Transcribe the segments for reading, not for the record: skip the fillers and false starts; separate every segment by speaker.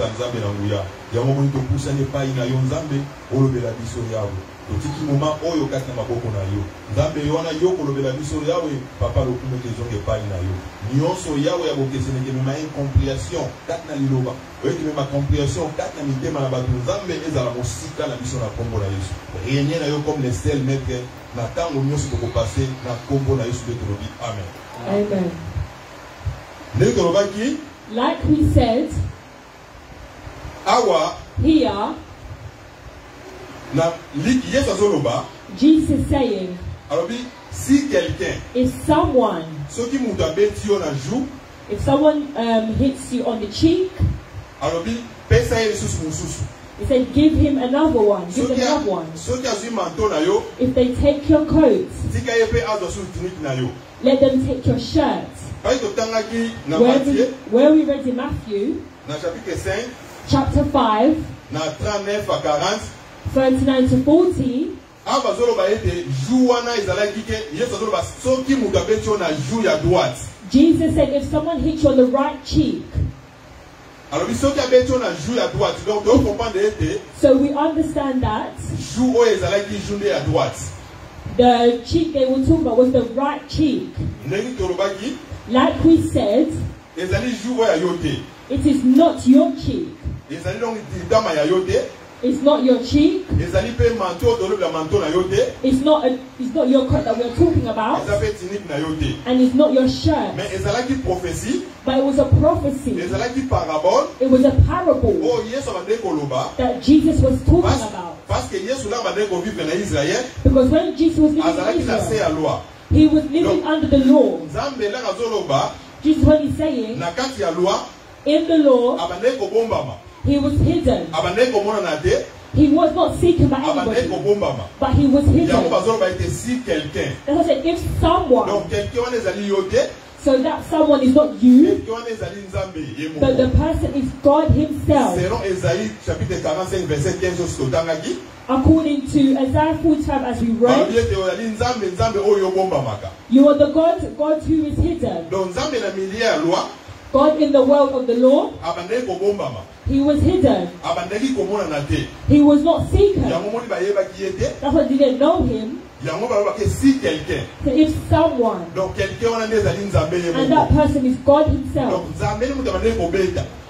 Speaker 1: Nzambe na nguya ya momoni to poussa ne pa ina yo Nzambe olobela biso yawe otiki moment oyo kati na maboko na yo Nzambe yona yo kolobela biso yawe papa lokume ke zonge pa ina yo nyonso yawe ya bokesene ke mema incompréhension kati na liloba oyeki mema compréhension kati na mitema na bato Nzambe ezala mosika na biso na kombo na Yesu rien na yo comme le seul maître na tango nyonso tokopase na kombo na Yesu betolobi amen.
Speaker 2: Amen.
Speaker 1: Like
Speaker 2: we said, here, Jesus saying,
Speaker 1: si quelqu'un,
Speaker 2: if someone hits you on the cheek, he said, give him another one. Give him another one. If they take your coat, let them take your shirt. Where we read in Matthew, chapter 5, 39 to 40, Jesus said, if someone hits you on the right cheek, so we understand that the cheek they were talking about was the right cheek. Like we said, it is not your cheek. It's not your cheek. It's not your coat that we are talking about. And it's not your shirt. But it was a prophecy. It was a parable that Jesus was talking about. Because when Jesus was living in Israel, he was living under the law. Jesus, when he's saying, in the law, he was hidden. He was not seeking by anybody, but he was hidden. That's what I said, if someone, so that someone is not you, but the person is God himself. According to Isaiah 45 as we read, you are the God who is hidden. God in the world of the law, he was hidden. He was not seeker. That's why they didn't know him. So if someone, and that person is God himself,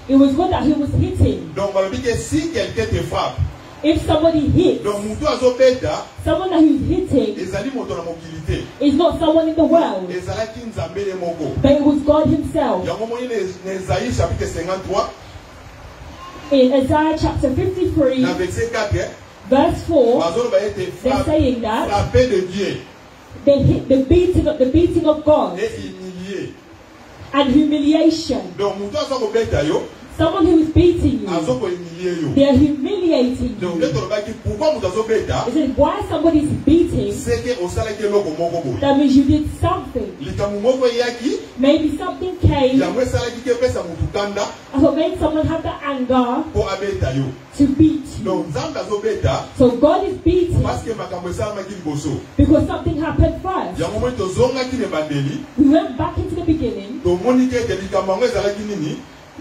Speaker 2: it was God that he was hitting. If somebody hits, someone that he's hitting is not someone in the world, but it was God himself. In Isaiah chapter 53, verse 4, they're saying that they hit the beating of God and humiliation. Someone who is beating you, they are humiliating you. They said, why somebody is beating? That means you did something. Maybe something came. So made someone have the anger to beat you. So God is beating because something happened first. We went back into the beginning.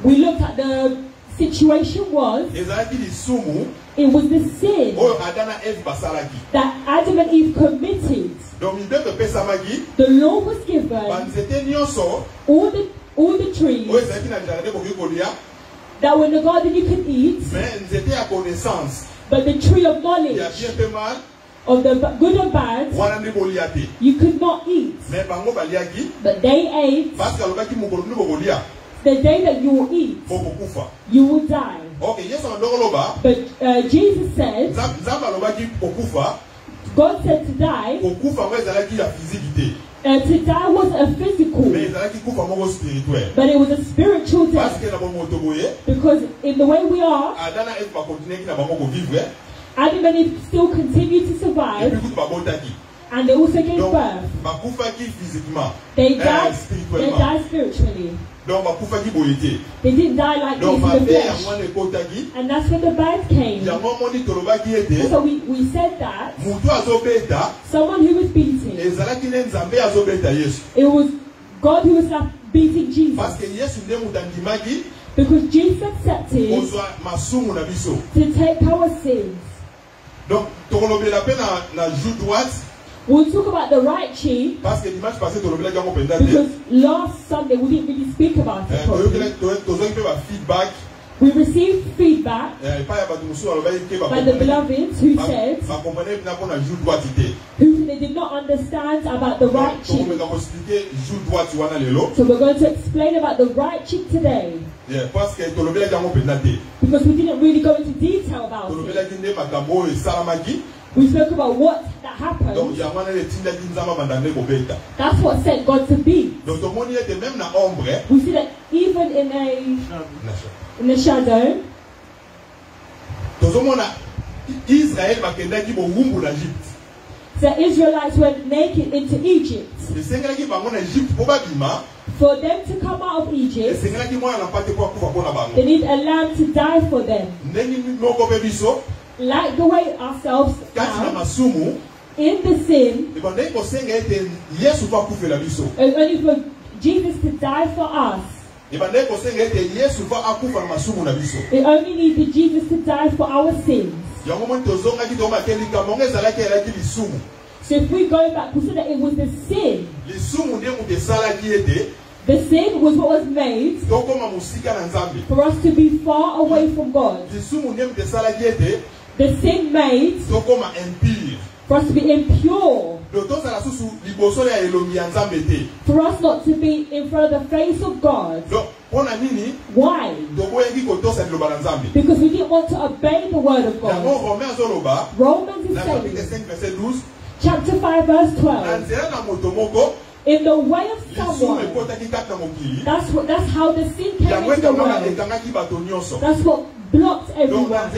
Speaker 2: We looked at the situation was, it was the sin that Adam and Eve committed. The law was given, all the trees that were in the garden you could eat, but the tree of knowledge of the good and bad you could not eat. But they ate. The day that you will eat, you will die. But Jesus said, God said to die. To die was a physical, but it was a spiritual death. Because in the way we are, Adam and Eve still continue to survive. And they also gave birth. They died spiritually. They didn't die like this in the flesh. And that's when the birth came. So we said that someone who was beating, it was God who was beating Jesus. Because Jesus accepted to take our sins.
Speaker 1: Donc,
Speaker 2: we'll talk about the right cheek. Because last Sunday we didn't really speak about it properly. We received feedback by the beloveds who said who they did not understand about the right cheek. So we're going to explain about the right cheek today. Because we didn't really go into detail about it. We spoke about what that happened. That's what sent God to be. We see that even in the shadow, the Israelites went naked into Egypt. For them to come out of Egypt, they need a lamb to die for them. Like the way ourselves now, in the sin, only for Jesus to die for us. It only needed Jesus to die for our sins. So if we go back, we see that it was the sin. The sin was what was made for us to be far away from God. The sin made for us to be impure. For us not to be in front of the face of God. Why? Because we didn't want to obey the word of God. Romans is saying, chapter 5 verse 12. In the way of someone, that's how the sin came into the world. That's what blocked everyone.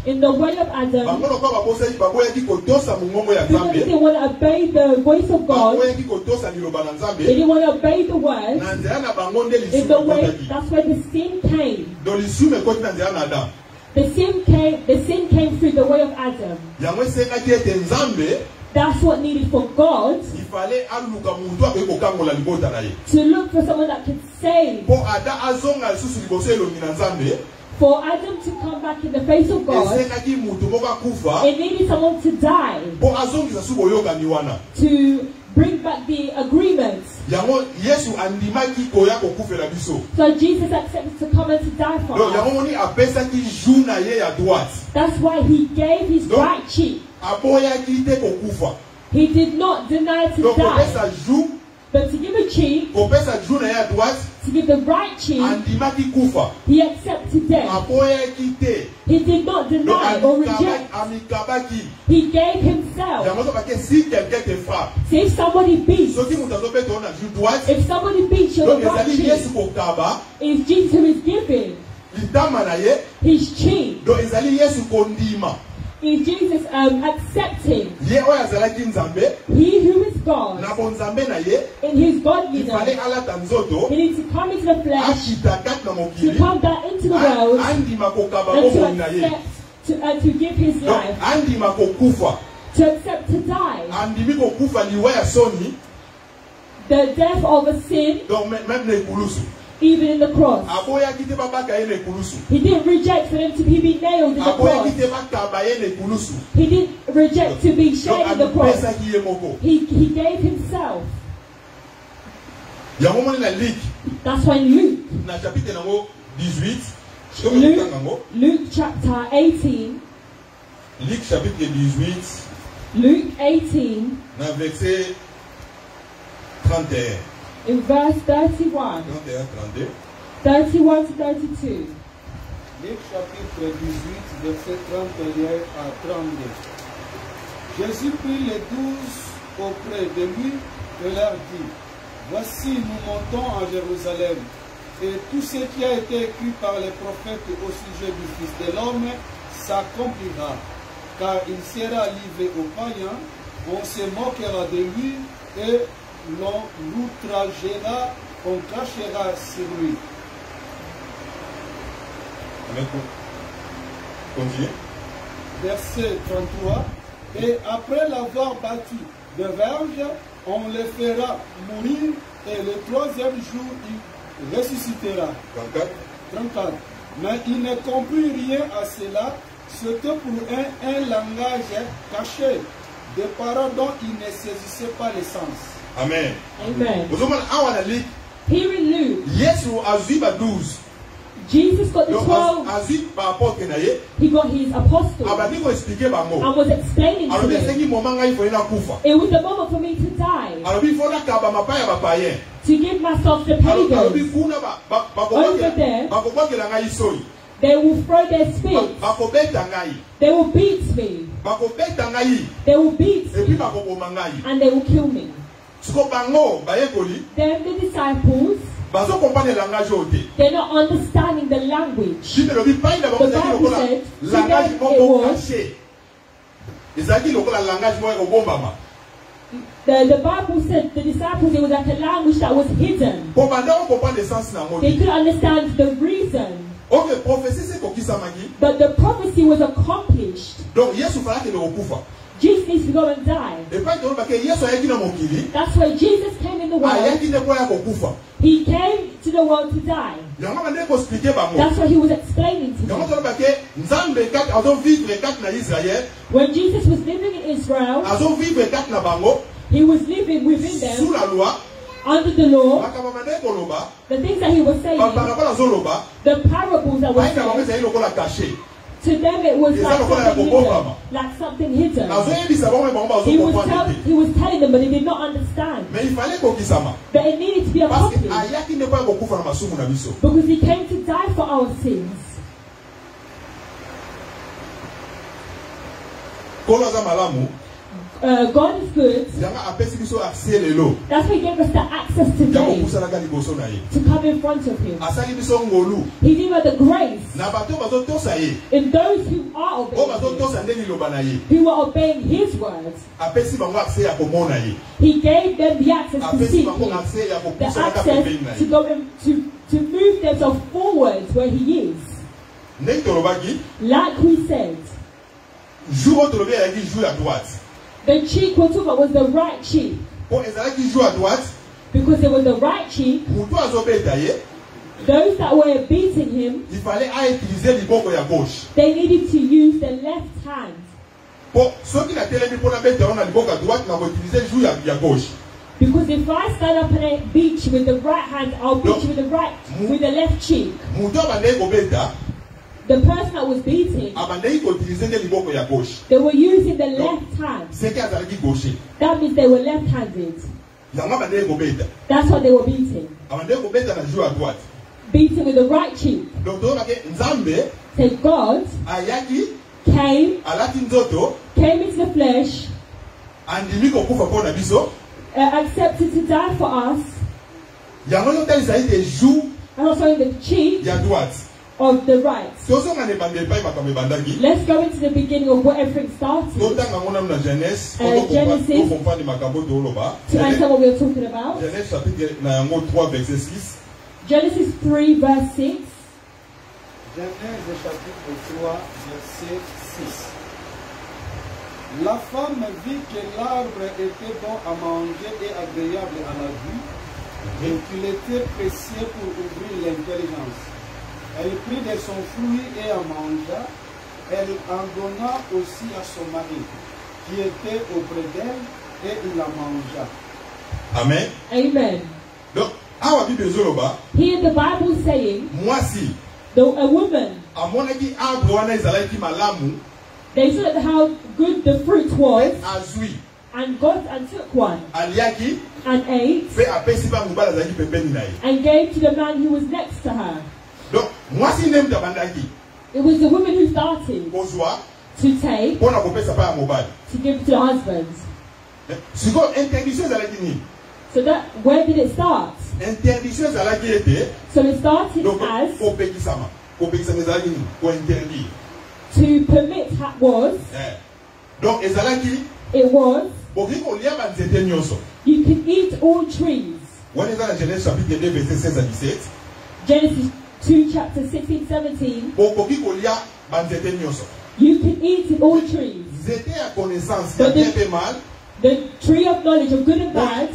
Speaker 2: In the way of Adam, because they didn't want to obey the voice of God, they didn't want to obey the word. In the way, that's where the sin came. The sin came through the way of Adam. That's what needed for God to look for someone that could save. For Adam to come back in the face of God, it needed someone to die to bring back the agreements. So Jesus accepted to come and to die for us. That's why he gave his right cheek. He did not deny to die, but to give a cheek, to give the right cheek, he accepted death. He did not deny or reject. He gave himself. So if somebody beats your right cheek, it's Jesus who is giving his cheek. Is Jesus accepting? He who is God in his godliness, he needs to come into the flesh, to come back into the world, and to accept, to give his life, to accept to die. The death of a sin, even in the cross. He didn't reject for them to be nailed in the cross. He didn't reject to be shed in the cross. He gave himself. That's why Luke chapter 18. Luke 18. In verse 31. 31 to 32.
Speaker 3: Luc chapitre 18, verset 31 à 32. Jésus prit les 12 auprès de lui et leur dit, voici, nous montons à Jérusalem, et tout ce qui a été écrit par les prophètes au sujet du Fils de l'homme s'accomplira, car il sera livré aux païens, on se moquera de lui, et l'on l'outragera, on crachera sur lui.
Speaker 1: Continue.
Speaker 3: Verset 33. Et après l'avoir battu de verge, on le fera mourir, et le troisième jour il ressuscitera.
Speaker 1: 34.
Speaker 3: 34. Mais il ne comprit rien à cela, c'était pour un langage caché, des paroles dont il ne saisissait pas le sens.
Speaker 1: Amen.
Speaker 2: Amen.
Speaker 1: Here in Luke,
Speaker 2: Jesus got the 12. He got his apostles and was explaining to them. It was the moment for me to die, to give myself to pagans. Over there, they will throw their spits. They will beat me. They will beat me. And they will kill me. Then the disciples, they're not understanding the language. The Bible said to them it was. The Bible said the disciples, it was like a language that was hidden. They couldn't understand the reason. But the prophecy was accomplished. Jesus needs to go and die. That's why Jesus came in the world. He came to the world to die. That's what he was explaining to them. When Jesus was living in Israel, he was living within them, under the law, the things that he was saying, the parables that were said, to them it was like something hidden. He was telling them, but they did not understand. But it needed to be accomplished. Because he came to die for our sins. God is good. That's why he gave us the access today to come in front of him. He gave us the grace in those who are obeying, who are obeying his words. He gave them the access to see him, the access to go in, to move themselves forward where he is. Like we said, the cheek we're talking about was the right cheek. Because it was the right cheek, those that were beating him, they needed to use the left hand. Because if I stand up and I beat you with the right hand, I'll beat you with the left cheek. The person that was beating, they were using the left hand. That means they were left-handed. That's what they were beating. Beating with the right cheek. So God came into the flesh, accepted to die for us, and also in the cheek of the right. Let's go into the beginning of where everything started. Genesis, to answer what we are talking about. Genesis 3 verse 6.
Speaker 3: Genèse chapitre 3 verset 6. La femme vit que l'arbre était bon à manger et agréable à la vue, et qu'il était précieux pour ouvrir l'intelligence. Elle prit de son fruit et en mangea. Elle en donna aussi à son mari, qui était auprès d'elle, et il la mangea.
Speaker 1: Amen.
Speaker 2: Amen.
Speaker 1: Donc,
Speaker 2: here the Bible is saying, a woman, they saw how good the fruit was, and got and took one, and ate, and gave to the man who was next to her. It was the woman who started to take, to give to the husband. So that, where did it start? So it started as to permit was. It was you can eat all trees. Genesis 2 chapter 16, 17. You can eat all trees. But the tree of knowledge of good and bad,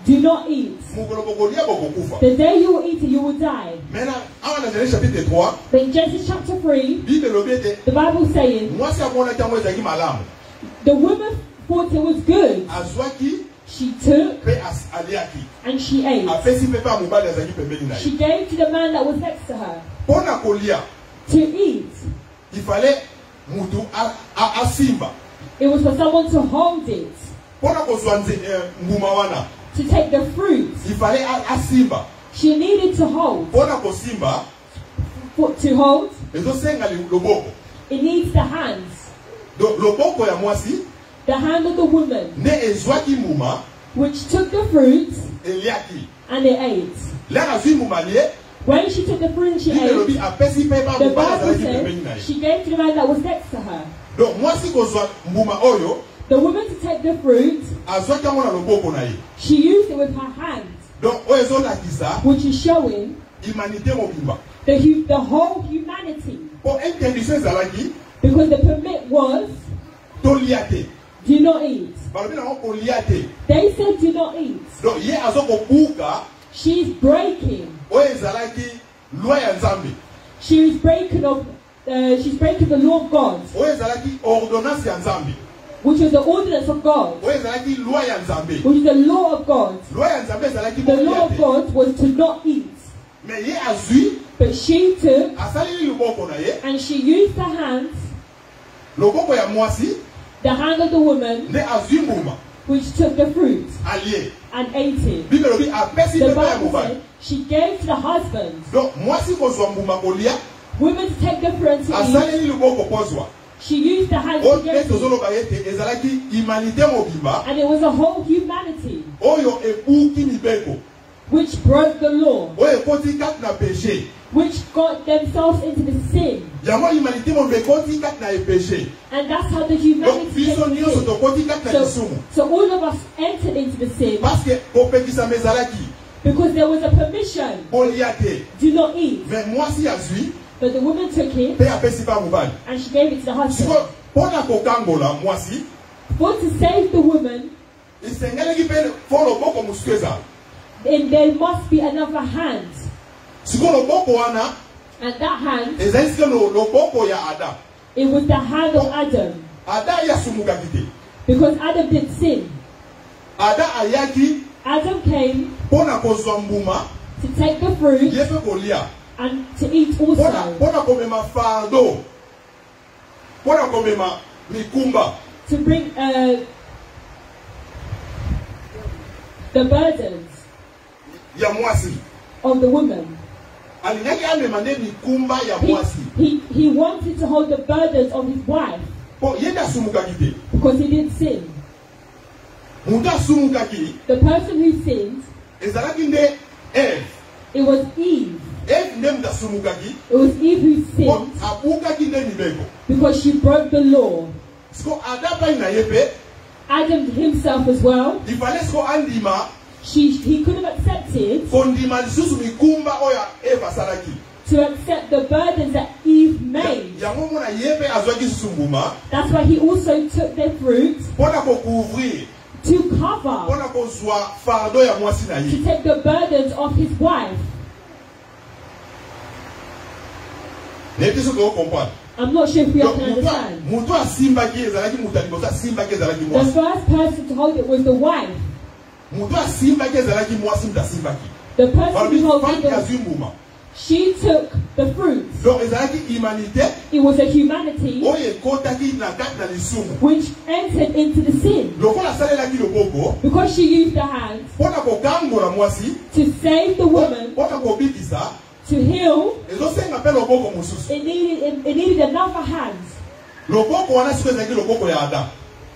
Speaker 2: do not eat. The day you will eat it, you will die. But in Genesis chapter 3, the Bible is saying, the woman thought it was good. She took and she ate. She gave to the man that was next to her to eat. It was for someone to hold it, to take the fruit. She needed to hold. To hold, it needs the hands. The hand of the woman, which took the fruit and they ate. When she took the fruit and she ate, the Bible said she gave to the man that was next to her. The woman to take the fruit, she used it with her hands, which is showing the whole humanity. Because the permit was, do not eat. They said do not eat. She's breaking. She's breaking the law of God, which is the ordinance of God, which is the law of God. The law of God was to not eat. But she took and she used her hands, the hand of the woman, which took the fruit and ate it. The Bible said she gave to the husband. Women to take the fruit and to eat. She used the hand to get it. And it was a whole humanity which broke the law, which got themselves into the sin. And that's how the humanity came into sin. So all of us entered into the sin because there was a permission. Do not eat. But the woman took it and she gave it to the husband. For to save the woman, then there must be another hand. And that hand, it was the hand of Adam. Because Adam did sin. Adam came to take the fruit and to eat also. To bring the burdens of the woman. He wanted to hold the burdens of his wife because he didn't sin. The person who sinned, it was Eve. It was Eve who sinned because she broke the law. Adam himself as well, he could have accepted to accept the burdens that Eve made. That's why he also took their fruit to cover, to take the burdens of his wife. I'm not sure if we can understand. The first person to hold it was the wife. The person who held it, she took the fruit. It was a humanity which entered into the sin. Because she used her hands to save the woman, to heal, it needed another hand.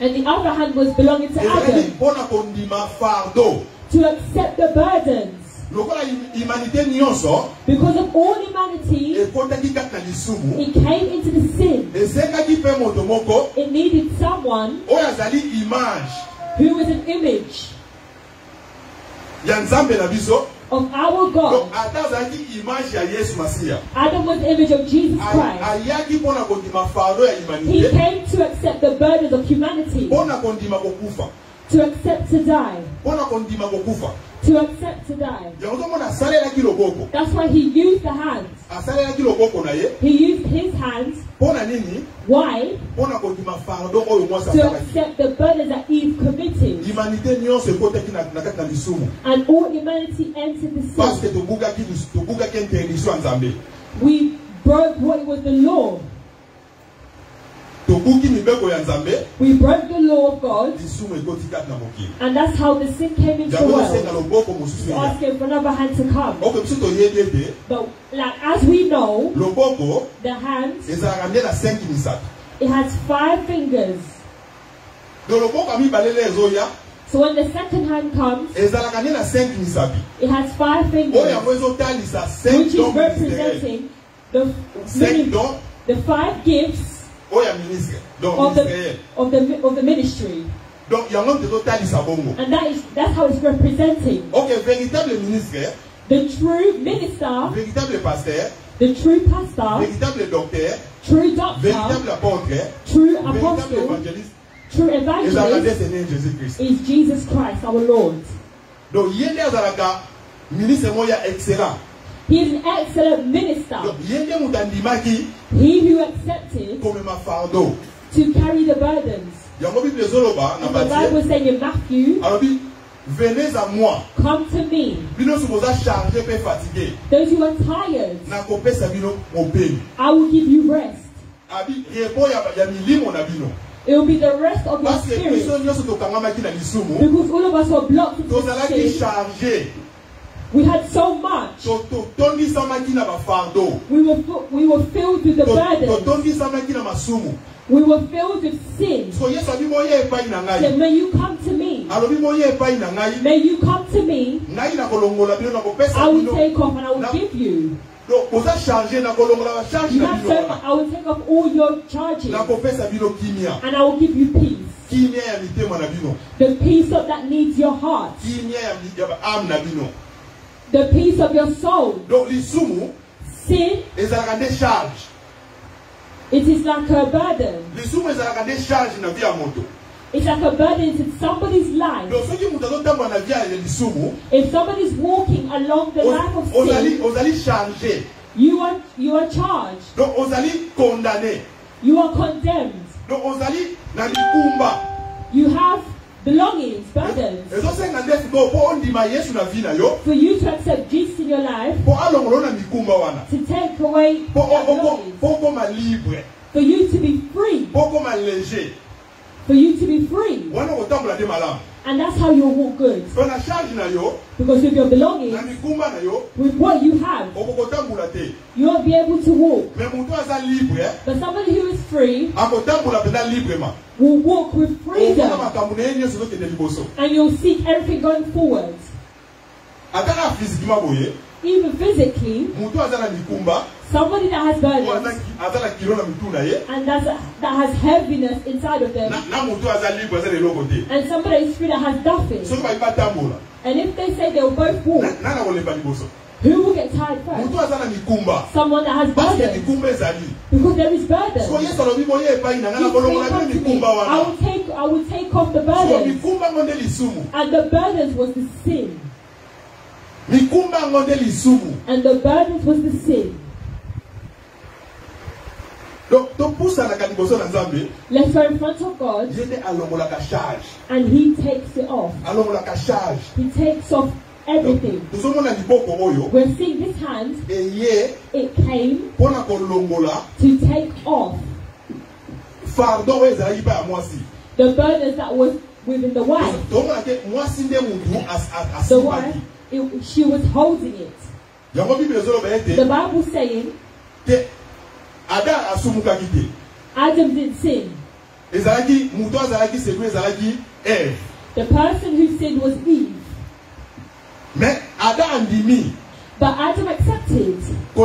Speaker 2: And the other hand was belonging to Adam to accept the burdens. Because of all humanity, it came into the sin. It needed someone who was an image of our God. Adam was the image of Jesus Christ. He came to accept the burdens of humanity, To accept to die. To accept to die. That's why he used the hands. He used his hands. Why? To accept the burden that Eve committed. And all humanity entered the sin. We broke what was the law. We broke the law of God, and that's how the sin came into the world. So asking for another hand to come. But like as we know, the hands, it has 5 fingers. So when the second hand comes, it has 5 fingers, which is representing the 5 gifts of the ministry. And that's how it's representing. The true minister, the true pastor, true doctor, true apostle, true evangelist is Jesus Christ our Lord. He is an excellent minister. He who accepted to carry the burdens. And the Bible is saying in Matthew, venez à moi. Come to me. Those who are tired, I will give you rest. It will be the rest of your spirit. Because all of us were blocked into sin. We had so much. We were filled with the burden. We were filled with sin. So may you come to me. May you come to me. I will take off and I will give you. You have so much, I will take off all your charges. And I will give you peace. The peace of that needs your heart. The peace of your soul. Sin, it is like a burden. It's like a burden in somebody's life. If somebody's walking along the life of sin, you are charged. You are condemned. You have belongings, burdens. For you to accept Jesus in your life, to take away belongings, for you to be free, for you to be free. And that's how you'll walk good. Because with your belongings, with what you have, you won't be able to walk. But somebody who is free will walk with freedom. And you'll seek everything going forward. Even physically, somebody that has burdens and that has heaviness inside of them, and somebody is free that has nothing. And if they say they will both walk, who will get tired first? Someone that has burdens. Because there is burden. I will take off the burdens. And the burdens was the sin. And the burdens was the sin. Let's go in front of God. And He takes it off. He takes off everything. We're seeing this hand. It came to take off the burdens that was within the wife. The wife, she was holding it. The Bible saying Adam didn't sin. The person who sinned was Eve. But Adam accepted to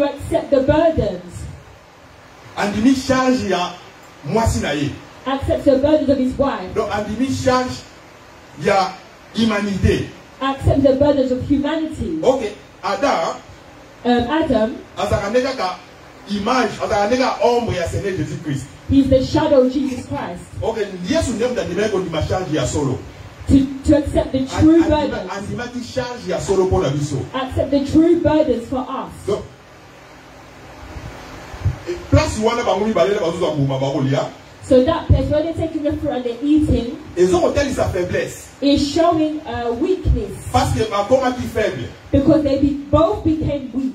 Speaker 2: accept the burdens. Accept the burdens of his wife. Accept the burdens of humanity.
Speaker 1: Okay, Adam image, ombre ya Seigneur Jésus-Christ.
Speaker 2: He's the shadow of Jesus Christ.
Speaker 1: Okay, Yesu ndio mtandimeko ni masharge ya solo.
Speaker 2: To accept the true burdens.
Speaker 1: Andimaki charge ya solo pour la biso.
Speaker 2: Accept the true burdens for us.
Speaker 1: Donc, place wana bangumi balele bazuza mbuma bakolia.
Speaker 2: So that place where they're taking the fruit and they're eating,
Speaker 1: ils ont montré sa faiblesse.
Speaker 2: Is showing a weakness.
Speaker 1: Parce que comment qui faible?
Speaker 2: Because they both became weak.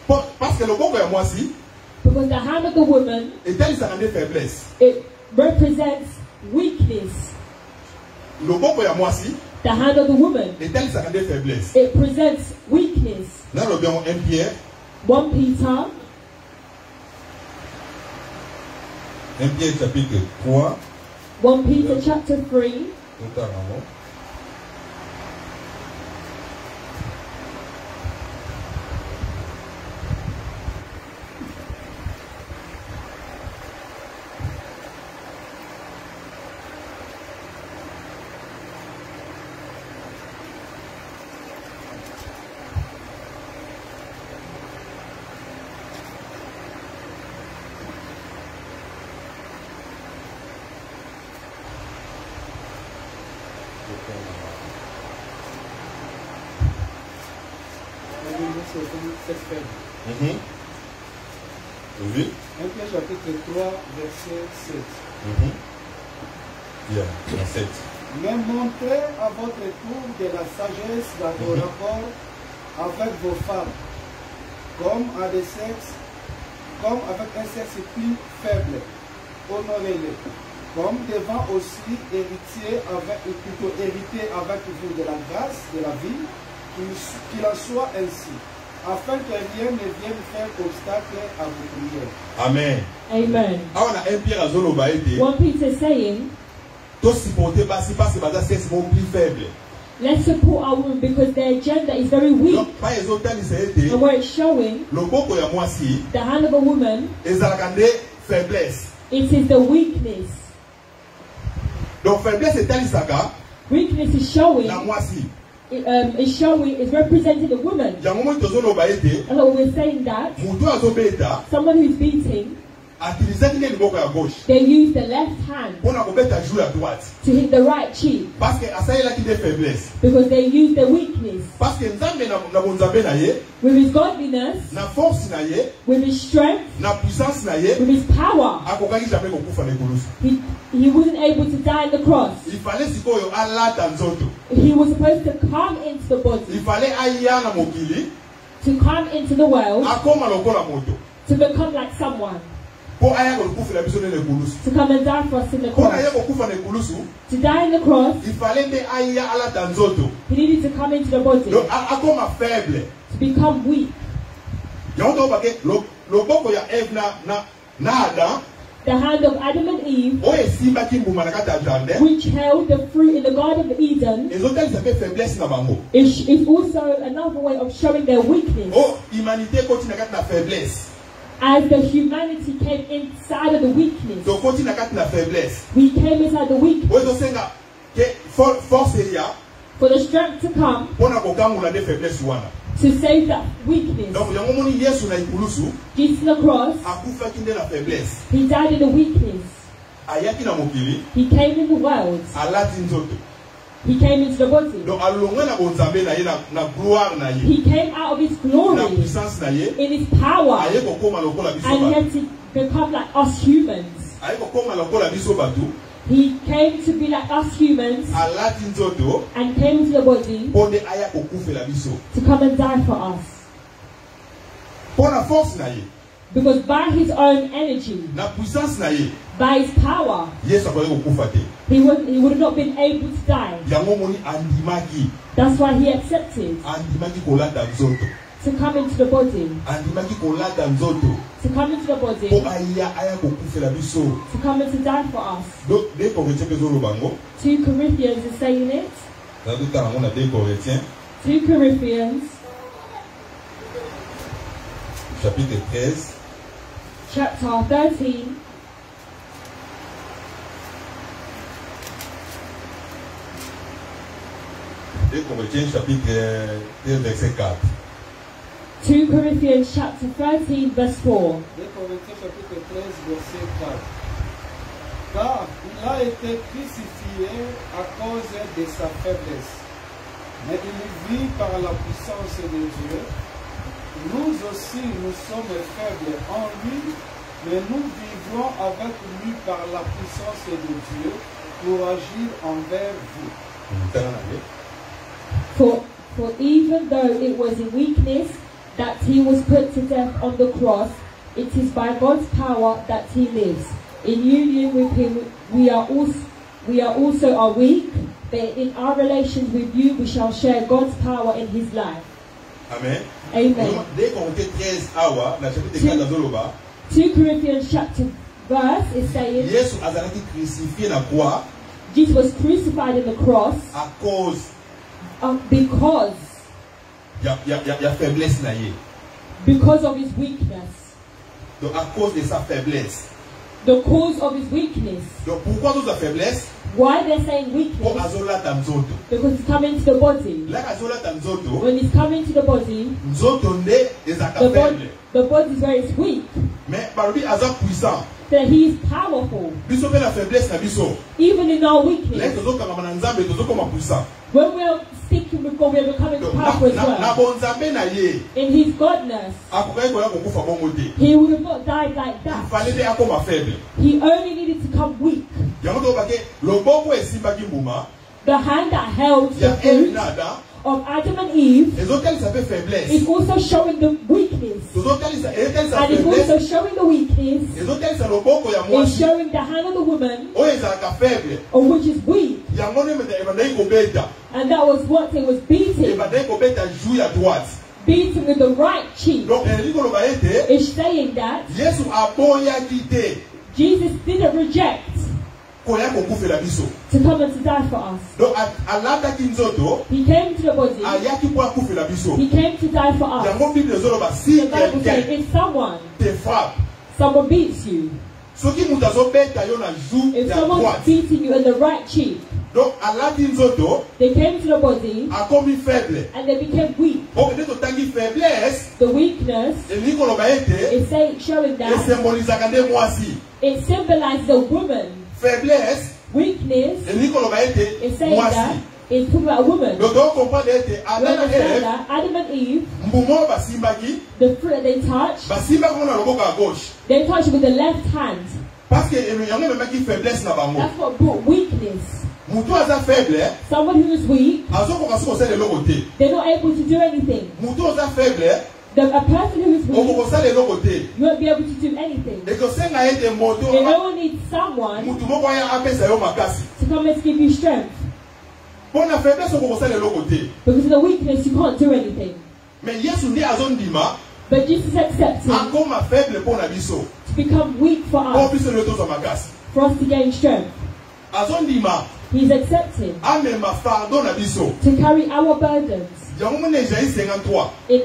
Speaker 1: Parce que le corps est moi si.
Speaker 2: Because the hand of the woman.
Speaker 1: Et telle sa faiblesse.
Speaker 2: It represents weakness.
Speaker 1: Le corps est moi si.
Speaker 2: The hand of the woman.
Speaker 1: Et telle sa faiblesse.
Speaker 2: It presents weakness.
Speaker 1: Dans le bien 1 Pierre.
Speaker 2: 1 Peter.
Speaker 1: 1 Pierre chapitre 3.
Speaker 2: 1 Peter chapter 3.
Speaker 1: Oui.
Speaker 3: 1 Pierre chapitre 3, verset 7.
Speaker 1: Yeah, 7.
Speaker 3: Mais montrez à votre tour de la sagesse dans vos rapports avec vos femmes, comme avec un sexe plus faible. Honorez-les, comme devant aussi hériter avec vous de la grâce, de la vie, qu'il en soit ainsi, afin que rien ne vienne faire obstacle à vos prières.
Speaker 1: Amen.
Speaker 2: Amen. 1 Peter is saying, let's support our women because their gender is very weak. And where it's showing, the hand of a woman, it is the weakness. Weakness is showing. Is representing the woman. And we're saying that someone who is beating, they use the left hand to hit the right cheek because they use the weakness. With his godliness, with his strength, with his power, he wasn't able to die on the cross. He was supposed to come into the body, to come into the world, to become like someone, to come and die for us in the cross. To die in the cross, he needed to come into the body, to become weak. The hand of Adam and Eve, which held the fruit in the Garden of Eden, is also another way of showing their weakness. As the humanity came inside of the weakness, we came inside the weakness for the strength to come to save that weakness. Jesus on the cross, he died in the weakness. He came in the world. He came into the body. He came out of his glory in his power, and he had to become like us humans. He came to be like us humans and came into the body to come and die for us. Because by his own energy, by his power, he would have not been able to die. That's why he accepted to come into the body. To come into the body. To come and to die for us. 2 Corinthians is saying it. 2 Corinthians.
Speaker 1: Chapitre 13.
Speaker 2: Chapter 13.
Speaker 1: Corinthiens chapitre 13 verset 4.
Speaker 2: 2 Corinthians chapter 13 verse 4.
Speaker 3: 2 Corinthiens chapitre 13 verset 4. Car il a été crucifié à cause de sa faiblesse, mais il vit par la puissance de Dieu. Nous aussi, nous sommes faibles en lui, mais nous vivons avec lui par la puissance de Dieu pour agir envers vous.
Speaker 2: For even though it was in weakness that he was put to death on the cross, it is by God's power that he lives. In union with him, we are also weak, but in our relations with you, we shall share God's power in his life.
Speaker 1: Amen.
Speaker 2: Amen. 2 Corinthians chapter verse is saying Jesus was crucified in the cross because of his weakness.
Speaker 1: Donc à cause de sa faiblesse.
Speaker 2: The cause of his weakness.
Speaker 1: Donc pourquoi toute sa faiblesse?
Speaker 2: Why they're saying weakness? Because it's coming to the body. When it's coming to the body, the body is where it's weak. That he is powerful. Even in our weakness. When we are seeking with God, we are becoming powerful as well. In his godness, he would have not died like that. He only needed to come weak. The hand that held the fruit of Adam and Eve is also showing the weakness. And it's also showing the weakness. It's showing the hand of the woman, which is weak. And that was what it was beating. Beating with the right cheek. It's saying that Jesus didn't reject to come and to die for us. He came to the body. He came to die for us. The Bible says, if someone beats you, if someone's beating you in the right cheek, they came to the body and they became weak. The weakness is showing that it symbolizes a woman. Weakness is saying that it's talking about a woman. Adam and Eve, the fruit that they touched it with the left hand. That's what brought weakness. Someone who is weak, they're not able to do anything. A person who is weak, you won't be able to do anything. They all need someone to come and give you strength. Because of the weakness, you can't do anything. But Jesus accepted to become weak for us, for us to gain strength. He's accepted to carry our burdens. In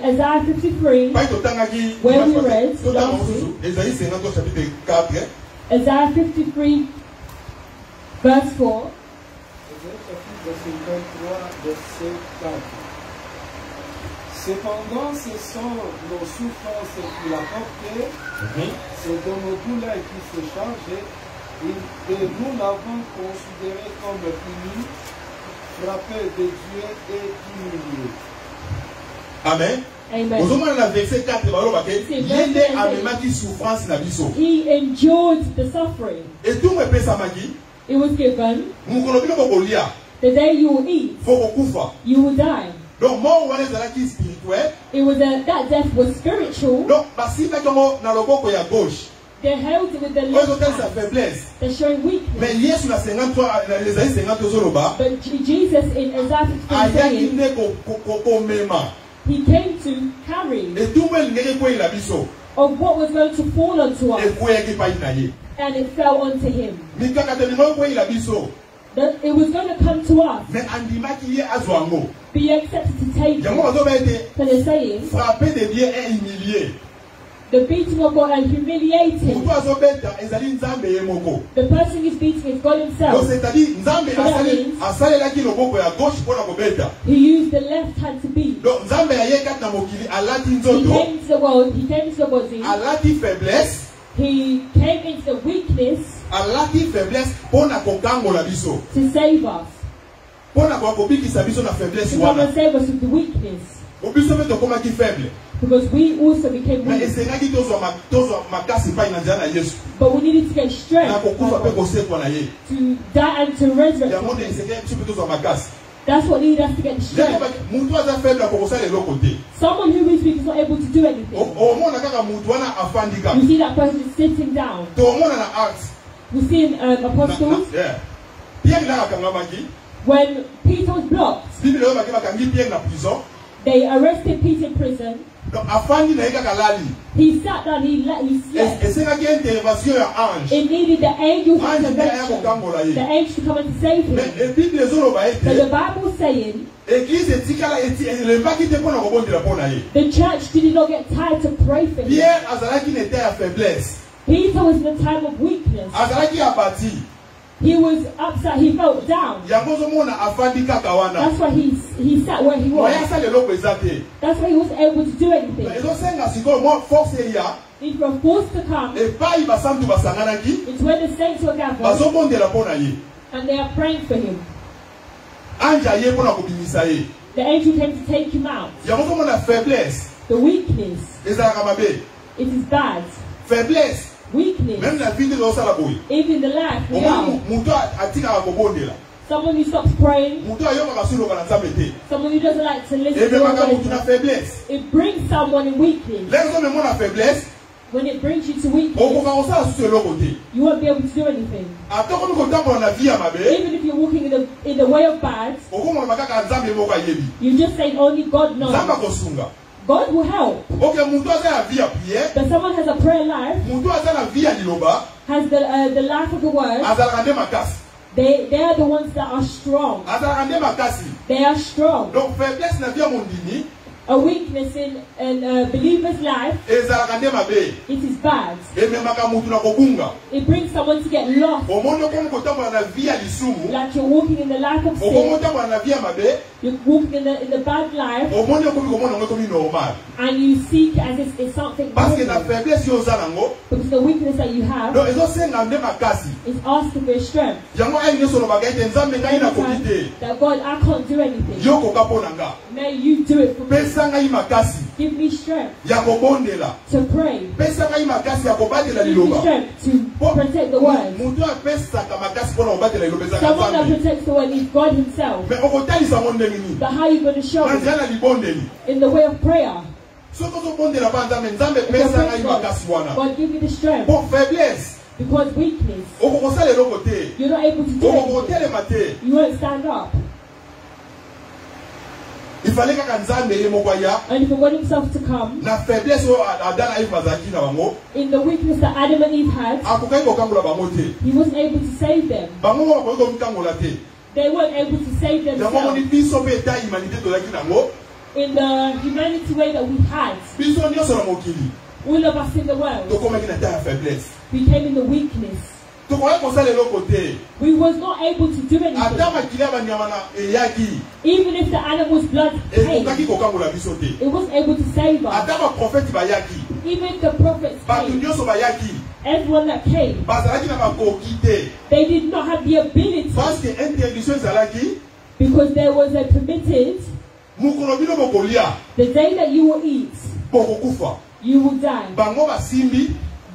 Speaker 2: Isaiah 53, where we read last week, Isaiah 53, verse 4.
Speaker 3: Cependant, ce sont nos souffrances qu'il a portées, c'est de nos douleurs qu'il se chargeait, et nous l'avons considéré comme puni, frappé de Dieu et humilié.
Speaker 1: Amen.
Speaker 2: Amen. He endured the suffering. It was given. The day you will eat, you will die. It was that death was spiritual. They held it with the left hand. They're showing weakness. But Jesus in Isaiah 53, he came to carry of what was going to fall onto us, and it fell onto him. That it was going to come to us. Be accepted to take it. So they're saying The beating of God and humiliating. The person who's beating is God himself. He used the left hand to beat. He came into the world, he came into the body. He came into the weakness to save us. To come and save us with the weakness. Because we also became weak. But we needed to get strength to die and to resurrect. That's what needed us to get strength. Someone who is weak is not able to do anything. You see that person sitting down. We see in Apostles. When Peter was blocked, they arrested Peter in prison. He sat down, he slept. It needed the angel's intervention. The angel to come and save him. But the Bible is saying the church did not get tired to pray for him. Peter was in a time of weakness. He was upset, he felt down. That's why he sat where he was. That's why he wasn't able to do anything. If you were forced to come, it's when the saints were gathered and they are praying for him. The angel came to take him out. The weakness, it is bad. Weakness. Even the life we have. Someone who stops praying. Someone who doesn't like to listen to God. It brings someone in weakness. When it brings you to weakness, you won't be able to do anything. Even if you're walking in the way of bad, you just say only God knows. God will help. But someone has a prayer life, has the life of the word, they are the ones that are strong. They are strong. A weakness in a believer's life, it is bad. It brings someone to get lost. Like you're walking in the life of sin. You're walking in the bad life. And you seek as if it's something normal. Because the weakness that you have is asking for your strength. That God, I can't do anything. May you do it for me. Give me strength to pray. Give me strength to protect the word. Someone that protects the word is God himself. But how are you going to show it? In the way of prayer. God, give me the strength. Because weakness, you're not able to do it. You won't stand up. And for God himself to come in the weakness that Adam and Eve had, he wasn't able to save them. They weren't able to save themselves. In the humanity way that we had, all of us in the world, we came in the weakness. We was not able to do anything. Even if the animal's blood came, it wasn't able to save us. Even if the prophets came, everyone that came, they did not have the ability. Because there was a permitted, the day that you will eat, you will die.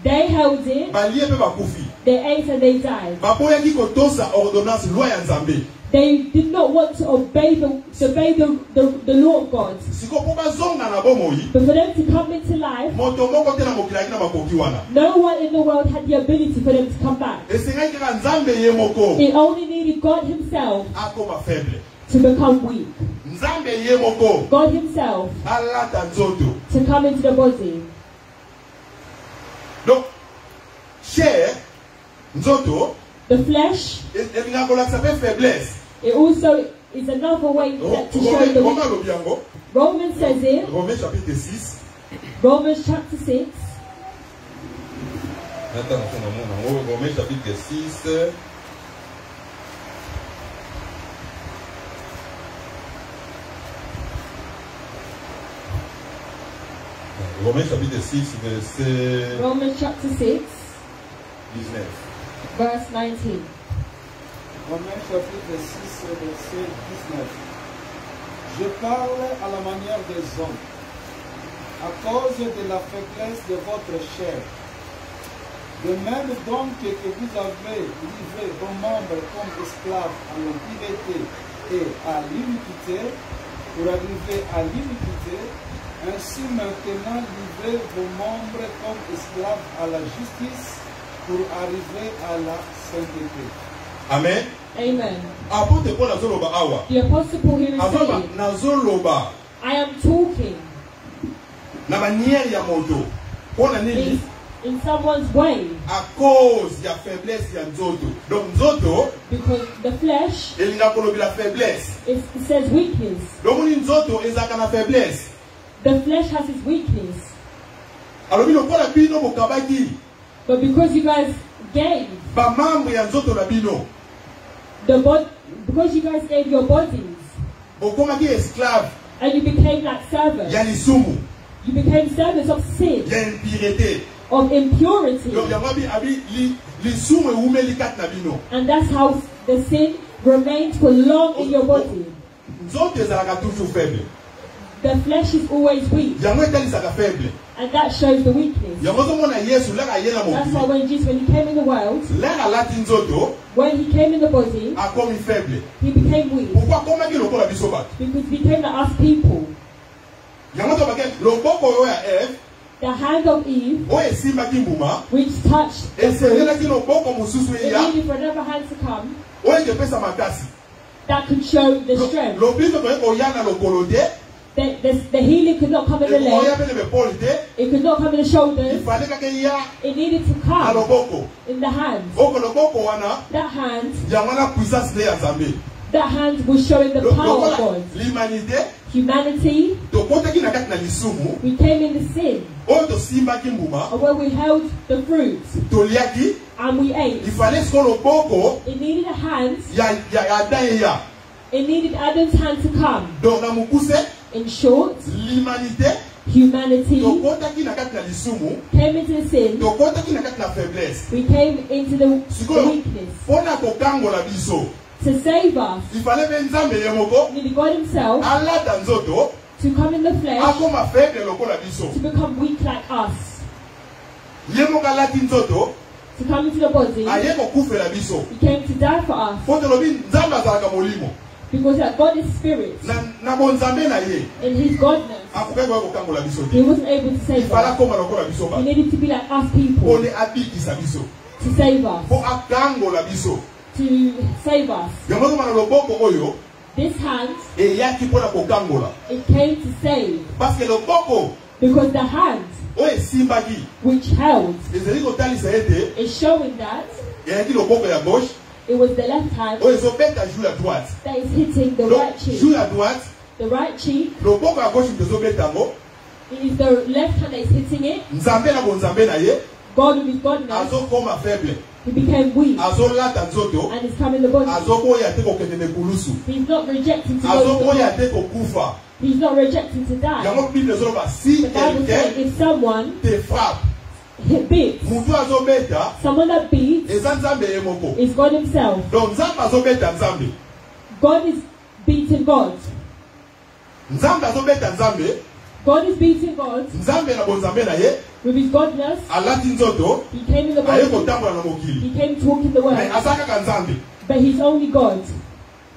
Speaker 2: They held it, they ate and they died. They did not want to obey the law of God. But for them to come into life, no one in the world had the ability for them to come back. It only needed God himself to become weak. God himself to come into the body.
Speaker 1: Donc, chair, nzoto,
Speaker 2: the flesh, it also is another way to show the weakness. Romans says it.
Speaker 1: Romans chapitre 6.
Speaker 2: Romans chapter 6.
Speaker 1: Romains chapitre 6. Romains chapitre 6, verset...
Speaker 2: Romans chapter 6,
Speaker 1: 19.
Speaker 2: verse 19.
Speaker 3: Romains chapitre 6, verset 19. Je parle à la manière des hommes, à cause de la faiblesse de votre chair. De même donc que vous avez livré vos membres comme esclaves à l'impiété et à l'iniquité, pour arriver à l'iniquité, ainsi maintenant livrez vos membres comme esclaves à la justice, pour arriver à la sainteté.
Speaker 1: Amen.
Speaker 2: Amen.
Speaker 1: Apôtre Paul azoloba awa.
Speaker 2: The Apostle Paul here is
Speaker 1: Azoloba
Speaker 2: saying,
Speaker 1: nazoloba.
Speaker 2: I am talking
Speaker 1: Na manière ya moto. Pona nini?
Speaker 2: in someone's way.
Speaker 1: À cause ya faiblesse ya nzoto. Donc nzoto,
Speaker 2: Because the flesh,
Speaker 1: elinga kolobi la faiblesse.
Speaker 2: it says weakness.
Speaker 1: Donc moni nzoto ezaka na faiblesse.
Speaker 2: The flesh has its weakness.
Speaker 1: Alobi lokola bino bokabaki.
Speaker 2: But because you guys gave
Speaker 1: Ba membre ya nzoto na bino.
Speaker 2: because you guys gave your bodies
Speaker 1: Bokomaki esclave.
Speaker 2: and you became like servants,
Speaker 1: Ya lisumu.
Speaker 2: you became servants of sin,
Speaker 1: Ya impureté.
Speaker 2: of impurity.
Speaker 1: Donc yango abi lisumu eumeli kati na bino.
Speaker 2: And that's how the sin remains for long in your body.
Speaker 1: Nzoto ezalaka toujours faible.
Speaker 2: The flesh is always weak,
Speaker 1: Yango etalisaka faible.
Speaker 2: and that shows the weakness.
Speaker 1: Yango tomona Yesu leka yena
Speaker 2: That's why
Speaker 1: mokili.
Speaker 2: when he came in the world,
Speaker 1: Leka lati nzoto
Speaker 2: when he came in the body,
Speaker 1: akomi faible.
Speaker 2: he became weak.
Speaker 1: Pourquoi akomaki lokola biso bato?
Speaker 2: Because he became like us people.
Speaker 1: Yango tobake loboko oyo ya Eve
Speaker 2: The hand of Eve,
Speaker 1: oyo esimbaki mbuma
Speaker 2: which touched the fruit,
Speaker 1: esengelaki loboko mosusu
Speaker 2: it
Speaker 1: eya
Speaker 2: needed for another hand to come
Speaker 1: oyo ekepesa makasi.
Speaker 2: that could show the strength.
Speaker 1: Lobiso toye koya na lokolo te.
Speaker 2: The healing could not come in the
Speaker 1: Ekoya
Speaker 2: leg,
Speaker 1: pene bepoli te.
Speaker 2: it could not come in the shoulders,
Speaker 1: Ifale kake ya
Speaker 2: it needed to
Speaker 1: na
Speaker 2: come
Speaker 1: loboko.
Speaker 2: in the hands.
Speaker 1: Oko loboko wana
Speaker 2: That hand,
Speaker 1: yango na puissance ne ya Nzambe.
Speaker 2: that hand was showing the power of
Speaker 1: Lokola
Speaker 2: God.
Speaker 1: l'humanité
Speaker 2: Humanity,
Speaker 1: tokotaki na kati na lisumu
Speaker 2: we came in the sin,
Speaker 1: oyo tosimbaki mbuma
Speaker 2: of where we held the fruit
Speaker 1: toliaki.
Speaker 2: and we ate.
Speaker 1: Ifale siko loboko
Speaker 2: It needed a hand,
Speaker 1: ya Adam eya.
Speaker 2: it needed Adam's hand to come.
Speaker 1: Donc na mokuse
Speaker 2: In short,
Speaker 1: l'humanité
Speaker 2: humanity
Speaker 1: tokotaki na kati na lisumu,
Speaker 2: came into the sin,
Speaker 1: tokotaki na kati na faiblesse.
Speaker 2: we came into the
Speaker 1: Sikoyo
Speaker 2: weakness.
Speaker 1: mpona kokangola biso
Speaker 2: To save us,
Speaker 1: ifale mpe Nzambe ye moko
Speaker 2: needed God himself
Speaker 1: alata nzoto
Speaker 2: to come in the flesh,
Speaker 1: akoma faible lokola biso.
Speaker 2: to become weak like us,
Speaker 1: Ye moko alati nzoto
Speaker 2: to come into the body.
Speaker 1: aye kokufela biso.
Speaker 2: He came to die for us,
Speaker 1: Po tolobi Nzambe azalaka molimo
Speaker 2: because that God is spirit.
Speaker 1: na bonzambe na ye
Speaker 2: In his godness,
Speaker 1: akokaki koya kokangola biso
Speaker 2: he
Speaker 1: te.
Speaker 2: wasn't able to save
Speaker 1: Ifala
Speaker 2: us.
Speaker 1: koma lokola biso
Speaker 2: He
Speaker 1: ba
Speaker 2: needed to be like us people
Speaker 1: pone abikisa biso
Speaker 2: to save us,
Speaker 1: po akangola biso.
Speaker 2: to save us.
Speaker 1: Yango toma na loboko oyo
Speaker 2: This hand,
Speaker 1: eyaki mpona kokangola
Speaker 2: it came to save,
Speaker 1: parce que loboko
Speaker 2: because the hand
Speaker 1: oyo esimbaki
Speaker 2: which held
Speaker 1: ezali kotalisa ete
Speaker 2: is showing that
Speaker 1: eyaki loboko ya gauche
Speaker 2: it was the left hand
Speaker 1: oyo ezobeta joue ya droite.
Speaker 2: that is hitting the
Speaker 1: Donc,
Speaker 2: right cheek.
Speaker 1: joue ya droite
Speaker 2: The right cheek,
Speaker 1: loboko ya gauche moto ezobeta yango.
Speaker 2: it is the left hand that is hitting it.
Speaker 1: Nzambe na bonzambe na ye
Speaker 2: God with godness,
Speaker 1: azokoma faible,
Speaker 2: he became weak
Speaker 1: azolata nzoto,
Speaker 2: and is coming the body.
Speaker 1: azoboya te kokende na ekulusu,
Speaker 2: He's not rejecting to go to the
Speaker 1: azoboya
Speaker 2: cross.
Speaker 1: te kokufa.
Speaker 2: He's not rejecting to die.
Speaker 1: Yango Bible ezoloba si
Speaker 2: The Bible says
Speaker 1: quelqu'un
Speaker 2: if someone
Speaker 1: te frappe,
Speaker 2: beats,
Speaker 1: mutu azobeta
Speaker 2: someone that beats
Speaker 1: eza Nzambe ye moko.
Speaker 2: is God himself.
Speaker 1: Donc Nzambe azobeta Nzambe,
Speaker 2: God is beating God.
Speaker 1: Nzambe azobeta Nzambe,
Speaker 2: God is beating God
Speaker 1: Nzambe na bonzambe na ye
Speaker 2: with his godness.
Speaker 1: alati nzoto
Speaker 2: He came in the
Speaker 1: aye
Speaker 2: body.
Speaker 1: kotambola na mokili,
Speaker 2: He came to walk in the
Speaker 1: mais
Speaker 2: world.
Speaker 1: aza kaka Nzambe.
Speaker 2: But he's only God.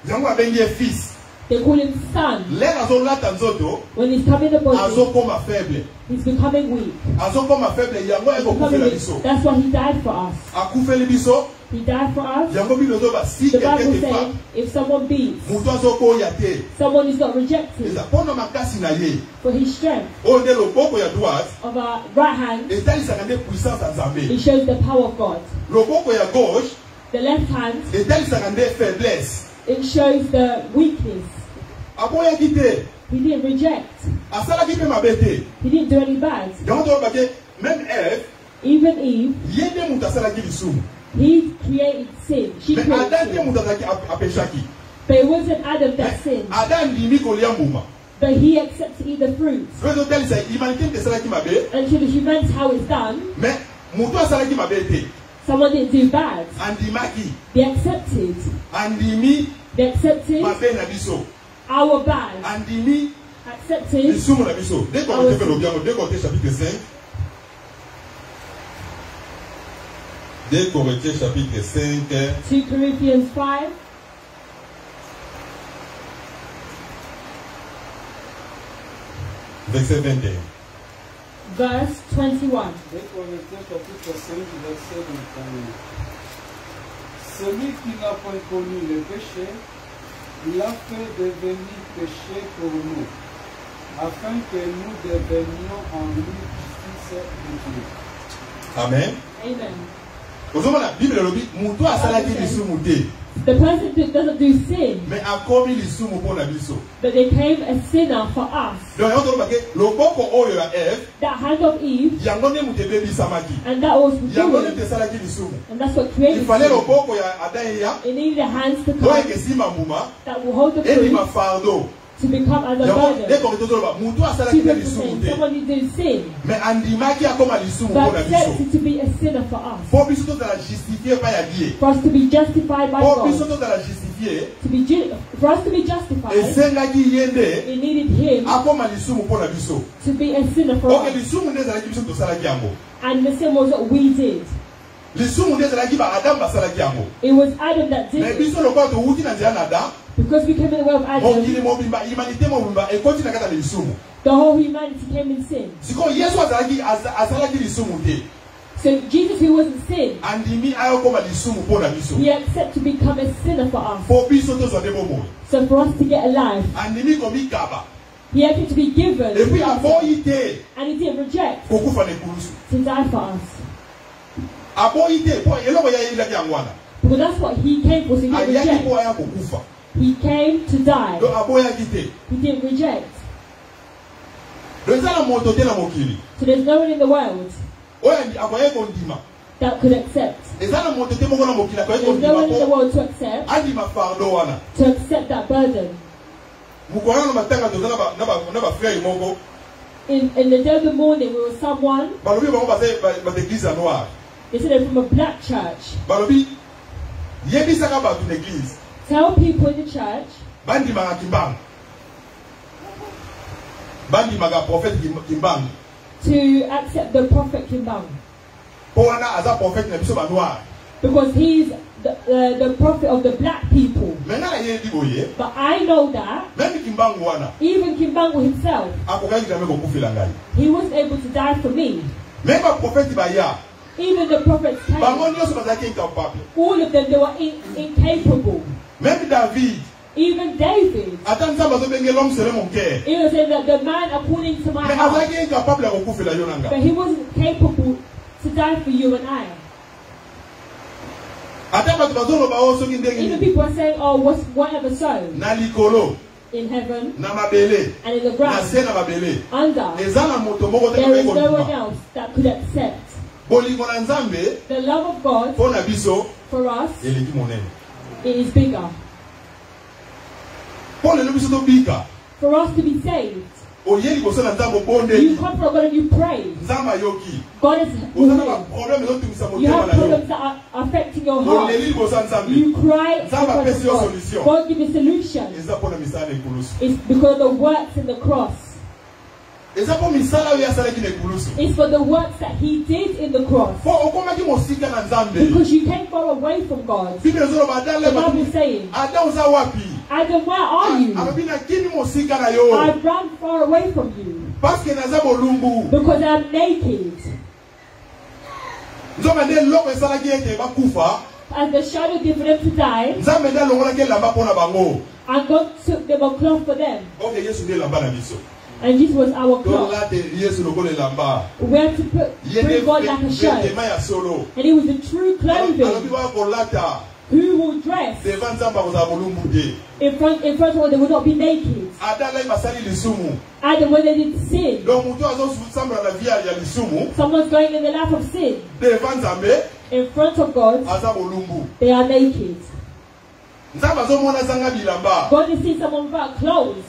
Speaker 1: Yango abengi ye fils.
Speaker 2: They call him son.
Speaker 1: Lere azolata nzoto
Speaker 2: When he's coming in the body,
Speaker 1: azokoma faible,
Speaker 2: he's becoming weak.
Speaker 1: azokoma faible. Yango
Speaker 2: He's becoming
Speaker 1: ekokufela
Speaker 2: weak.
Speaker 1: biso,
Speaker 2: That's why he died for us.
Speaker 1: akufeli biso.
Speaker 2: He died for us.
Speaker 1: Yango Bible ezoba si
Speaker 2: The
Speaker 1: quelqu'un
Speaker 2: Bible
Speaker 1: te
Speaker 2: says
Speaker 1: frappe,
Speaker 2: if someone beats,
Speaker 1: mutu azokoya te,
Speaker 2: someone is not rejected
Speaker 1: eza mpona makasi na ye
Speaker 2: for his strength
Speaker 1: oyo nde loboko ya droite
Speaker 2: of our right hand.
Speaker 1: etalisaka nde puissance ya Nzambe.
Speaker 2: It shows the power of God.
Speaker 1: Loboko ya gauche
Speaker 2: The left hand,
Speaker 1: etalisaka nde faiblesse.
Speaker 2: it shows the weakness.
Speaker 1: Aboyaki te,
Speaker 2: He didn't reject.
Speaker 1: asalaki mpe mabe te.
Speaker 2: He didn't do any bad.
Speaker 1: Yango toloba ke même Ève
Speaker 2: Even and Eve, he created sin. She created sin. But it wasn't Adam that sinned. But he accepted to eat the fruit. And to the humans, how it's done. Someone didn't do bad. They accepted. They accepted our bad. Accepted.
Speaker 1: 2 Corinthiens chapitre 5.
Speaker 2: 2 Corinthians 5.
Speaker 1: Verset 21.
Speaker 2: Verse 21.
Speaker 3: 2 Corinthiens chapitre 5, verset 21. Celui qui n'a point connu le péché, il a fait devenir péché pour nous, afin que nous devenions en lui justice de Dieu.
Speaker 1: Amen.
Speaker 2: Amen.
Speaker 1: The
Speaker 2: person that doesn't do sin, but they became a sinner for us. That hand of Eve, and that was doing, and that's what created sin. It needed the hands to come that will hold the fruit to become as a burden. Someone who did sin, but accepted to be a sinner for us. For us to be justified by God. For us to be justified, it needed Him to be a sinner for us. And the sin was what we did. It was Adam that did it. Because we came in the way of Adam, the whole humanity came in sin. So Jesus, who wasn't sin, he accepted to become a sinner for us. So for us to get alive, he had to be given, and he didn't reject to die for us. Because that's what he came for, so he didn't reject. He came to die. He didn't reject. So there's no one in the world that could accept. There's no one in the world to accept that burden. In the day of the morning, we were someone. They said they're from a black church. Tell people in the church to accept the prophet Kimbang. Because he's the prophet of the black people. But I know that even Kimbangu himself, he wasn't able to die for me. Even the prophets came. All of them, they were incapable. Even David. Even said that the man according to my heart. But he wasn't capable to die for you and I. Even people are saying, oh, whatever so. In heaven and in the ground. Under. There is no one else that could accept. The love of God for us, it is bigger. For us to be saved, you come from God and you pray. God is with you. You have problems that are affecting your heart. You cry. God give you solution. It's because of the works in the cross. It's for the works that he did in the cross. Because you came far away from God. The Bible is saying, Adam, where are you? I've run far away from you. Because I'm naked. As the shadow gave them to die, and God took them a cloth for them. And this was our cloth. We had to bring God like a shirt. And it was the true clothing. who will dress in front of all, they will not be naked. Adam, when they did sin, someone's going in the life of sin. In front of God, they are naked. God has seen someone without clothes.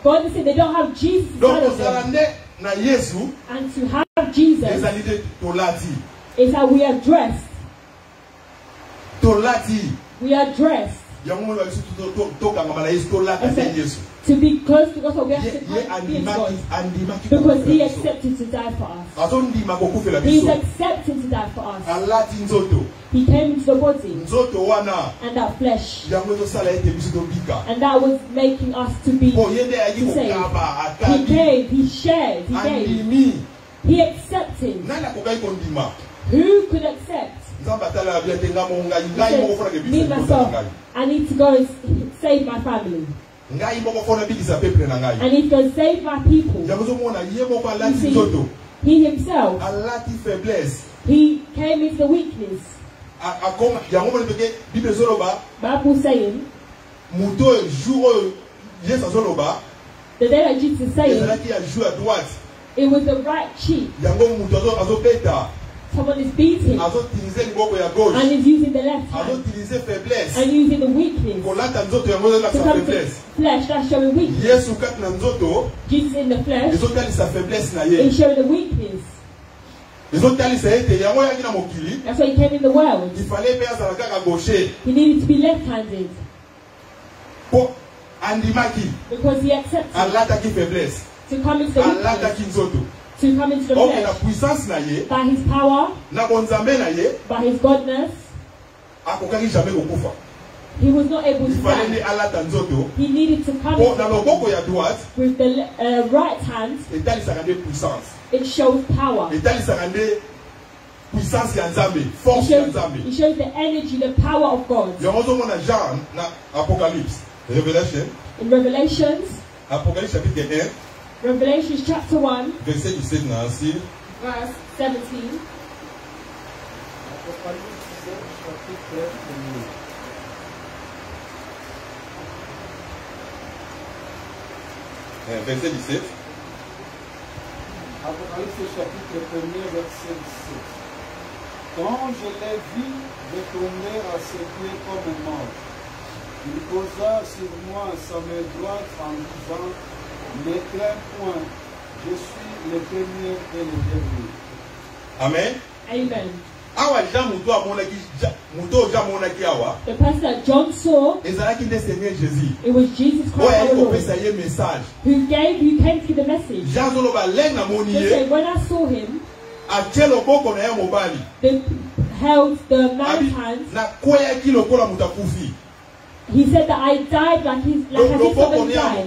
Speaker 2: God has seen they don't have Jesus inside of them. And to have Jesus is how we are dressed. We are dressed. To be close to God, we have to be God. Because He accepted to die for us. He's accepted to die for us. He came into the body and that flesh. And that was making us to be saved. He gave, He shared, He gave. He accepted. Who could accept? Me, myself, I need to go and save my family. I need to go and save my people. You see, He Himself, He came into the weakness. Bible saying, the day that Jesus is saying, it was the right cheek. Someone is beating and is using the left hand and using the weakness to come to flesh. That's showing weakness. Jesus in the flesh is showing the weakness. That's why He came in the world. He needed to be left-handed because He accepted to come into the weakness. To come into the flesh by His power, by His godness. He was not able to die. He needed to come with the right hand. It shows power. It shows the energy, the power of God. In Revelations, Revelations chapter 1, verse 17.
Speaker 1: Verset 17.
Speaker 3: Apocalypse chapitre 1, verset 17. Quand je l'ai vu, je tombais à ses pieds comme mort. Il posa sur moi sa main droite en disant, ne crains point, je suis le premier et le dernier.
Speaker 1: Amen.
Speaker 2: Amen.
Speaker 1: The
Speaker 2: person that John saw, it was Jesus Christ our Lord, who came to give the message. He said, when I saw Him, they held the man's hands. He said that I died like as if somebody died.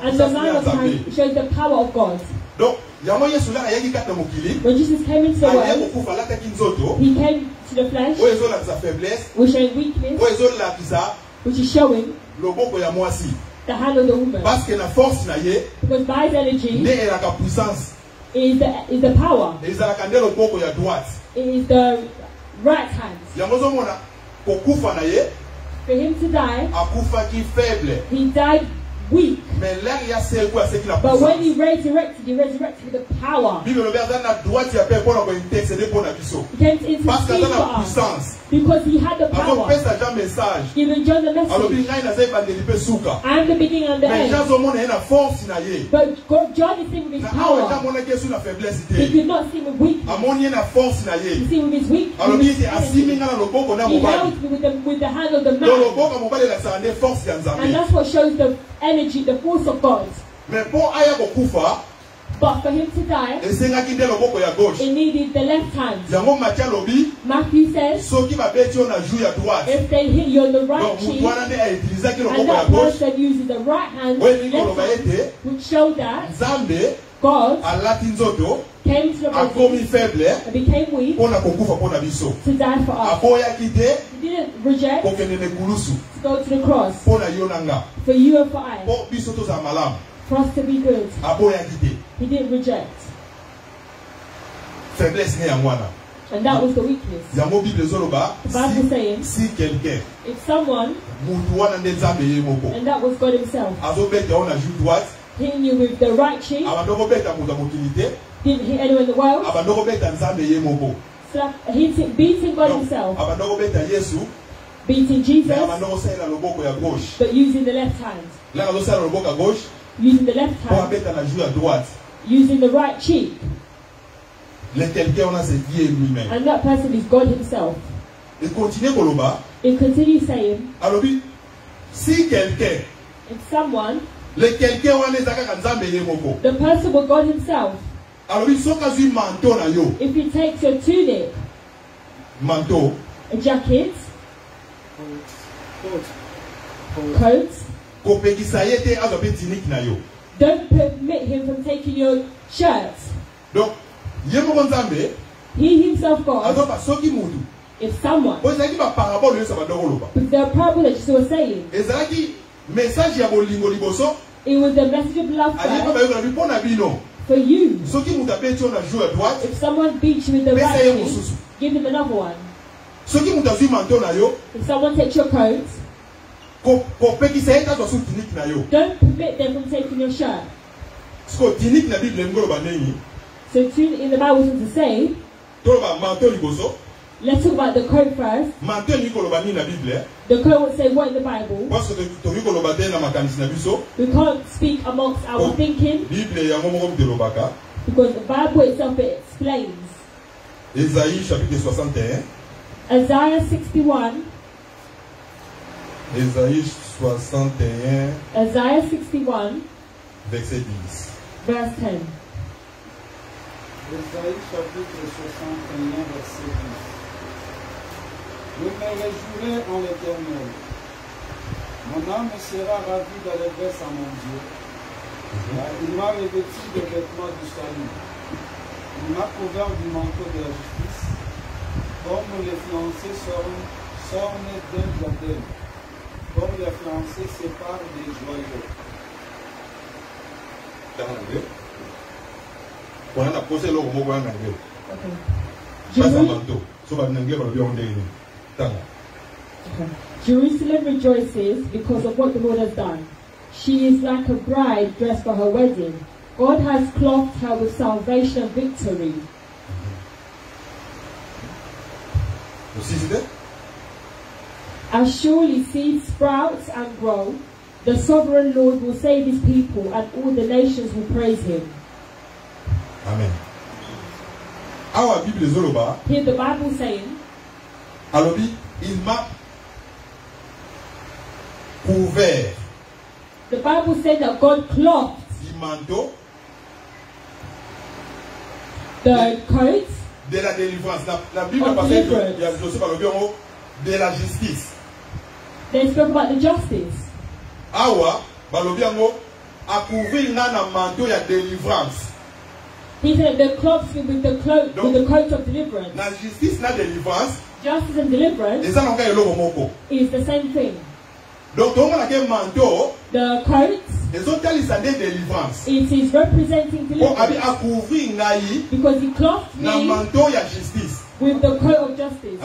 Speaker 2: And the man of hand shows the power of God. When Jesus came into the world, He came to the flesh, which showing weakness, which is showing the hand of the woman. Because by His energy is the power. It is the right hand. For Him to die, He died weak. But when He resurrected with the power. He came to intercede for us. Because He had the power. Giving John the message. I am the beginning and the end. But John is seen with His power. He did not see with weakness. He see with His weakness. He held with the hand of the man. And that's what shows the energy, the force of God. But for Him to die, it needed the left hand. Matthew says, if they hit you on the right cheek, and that person uses the right hand, which showed that God came to the body and became weak to die for us. He didn't reject to go to the cross for you and for I, for us to be good. He didn't reject. And that was the weakness. The Bible saying,
Speaker 1: si quelqu'un,
Speaker 2: if someone, and that was God himself, hitting you with the right cheek, didn't hit anyone in the world, beating God himself, beating Jesus, but using the left hand, using the left hand, using the right cheek. And that person is God himself. It continues saying,
Speaker 1: si quelqu'un,
Speaker 2: if someone,
Speaker 1: the
Speaker 2: person was God himself, if he takes your tunic,
Speaker 1: manteau,
Speaker 2: a jacket, coat, don't permit him from taking your shirt. He himself God. If someone, with the parable that Jesus was saying, it was the message of love for you. If someone beats you with the right hand, give him another one. If someone takes your coat, don't permit them from taking your shirt. So in the Bible is to say, let's talk about the coat first. The coat would say what in the Bible? We can't speak amongst our thinking, because the Bible itself explains.
Speaker 1: Isaïe chapitre 61.
Speaker 2: Isaiah 61.
Speaker 1: Isaïe 61.
Speaker 2: Isaiah 61.
Speaker 1: Verset 10.
Speaker 2: Verse 10.
Speaker 3: Isaïe chapitre 61, verset 10. Je me réjouirai en l'Éternel. Mon âme sera ravie d'allégresse à mon Dieu. Il m'a revêtu de vêtements du salut. Il m'a couvert du manteau de la justice, comme les fiancés s'ornent d'un diadème, comme les fiancés séparent des joyaux.
Speaker 2: Jerusalem rejoices because of what the Lord has done. She is like a bride dressed for her wedding. God has clothed her with salvation and victory. As surely seed sprouts and grow, the sovereign Lord will save his people, and all the nations will praise him.
Speaker 1: Amen.
Speaker 2: Here the Bible saying,
Speaker 1: il m'a couvert.
Speaker 2: The Bible said that God clothed the coat
Speaker 1: de la délivrance. La Bible parle de la justice.
Speaker 2: They spoke about the justice.
Speaker 1: Awa, balobiango, a couvert na manteau ya délivrance.
Speaker 2: He said the clothes with the cloak, with the coat of deliverance.
Speaker 1: Na justice na délivrance.
Speaker 2: Justice and deliverance is the same thing.
Speaker 1: Donc, manteau,
Speaker 2: the coat, it is representing deliverance. Because he clothed me with the coat of justice.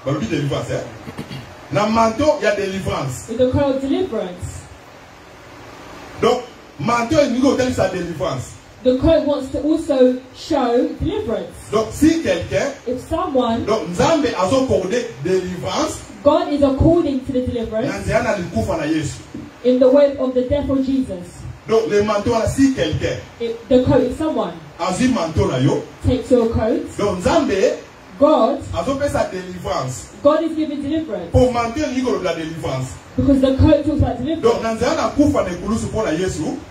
Speaker 2: With the coat of deliverance.
Speaker 1: Donc, manteau est délivrance.
Speaker 2: The coat wants to also show deliverance.
Speaker 1: Donc, si quelqu'un,
Speaker 2: if someone,
Speaker 1: donc Nzambe accordé délivrance,
Speaker 2: God is according to the deliverance in the way of the death of Jesus.
Speaker 1: Donc, le manteau, si quelqu'un,
Speaker 2: the coat, if someone takes your coat,
Speaker 1: donc Nzambe,
Speaker 2: God is giving deliverance.
Speaker 1: Pour maintenir la délivrance.
Speaker 2: Because the coat talks about deliverance.
Speaker 1: Donc,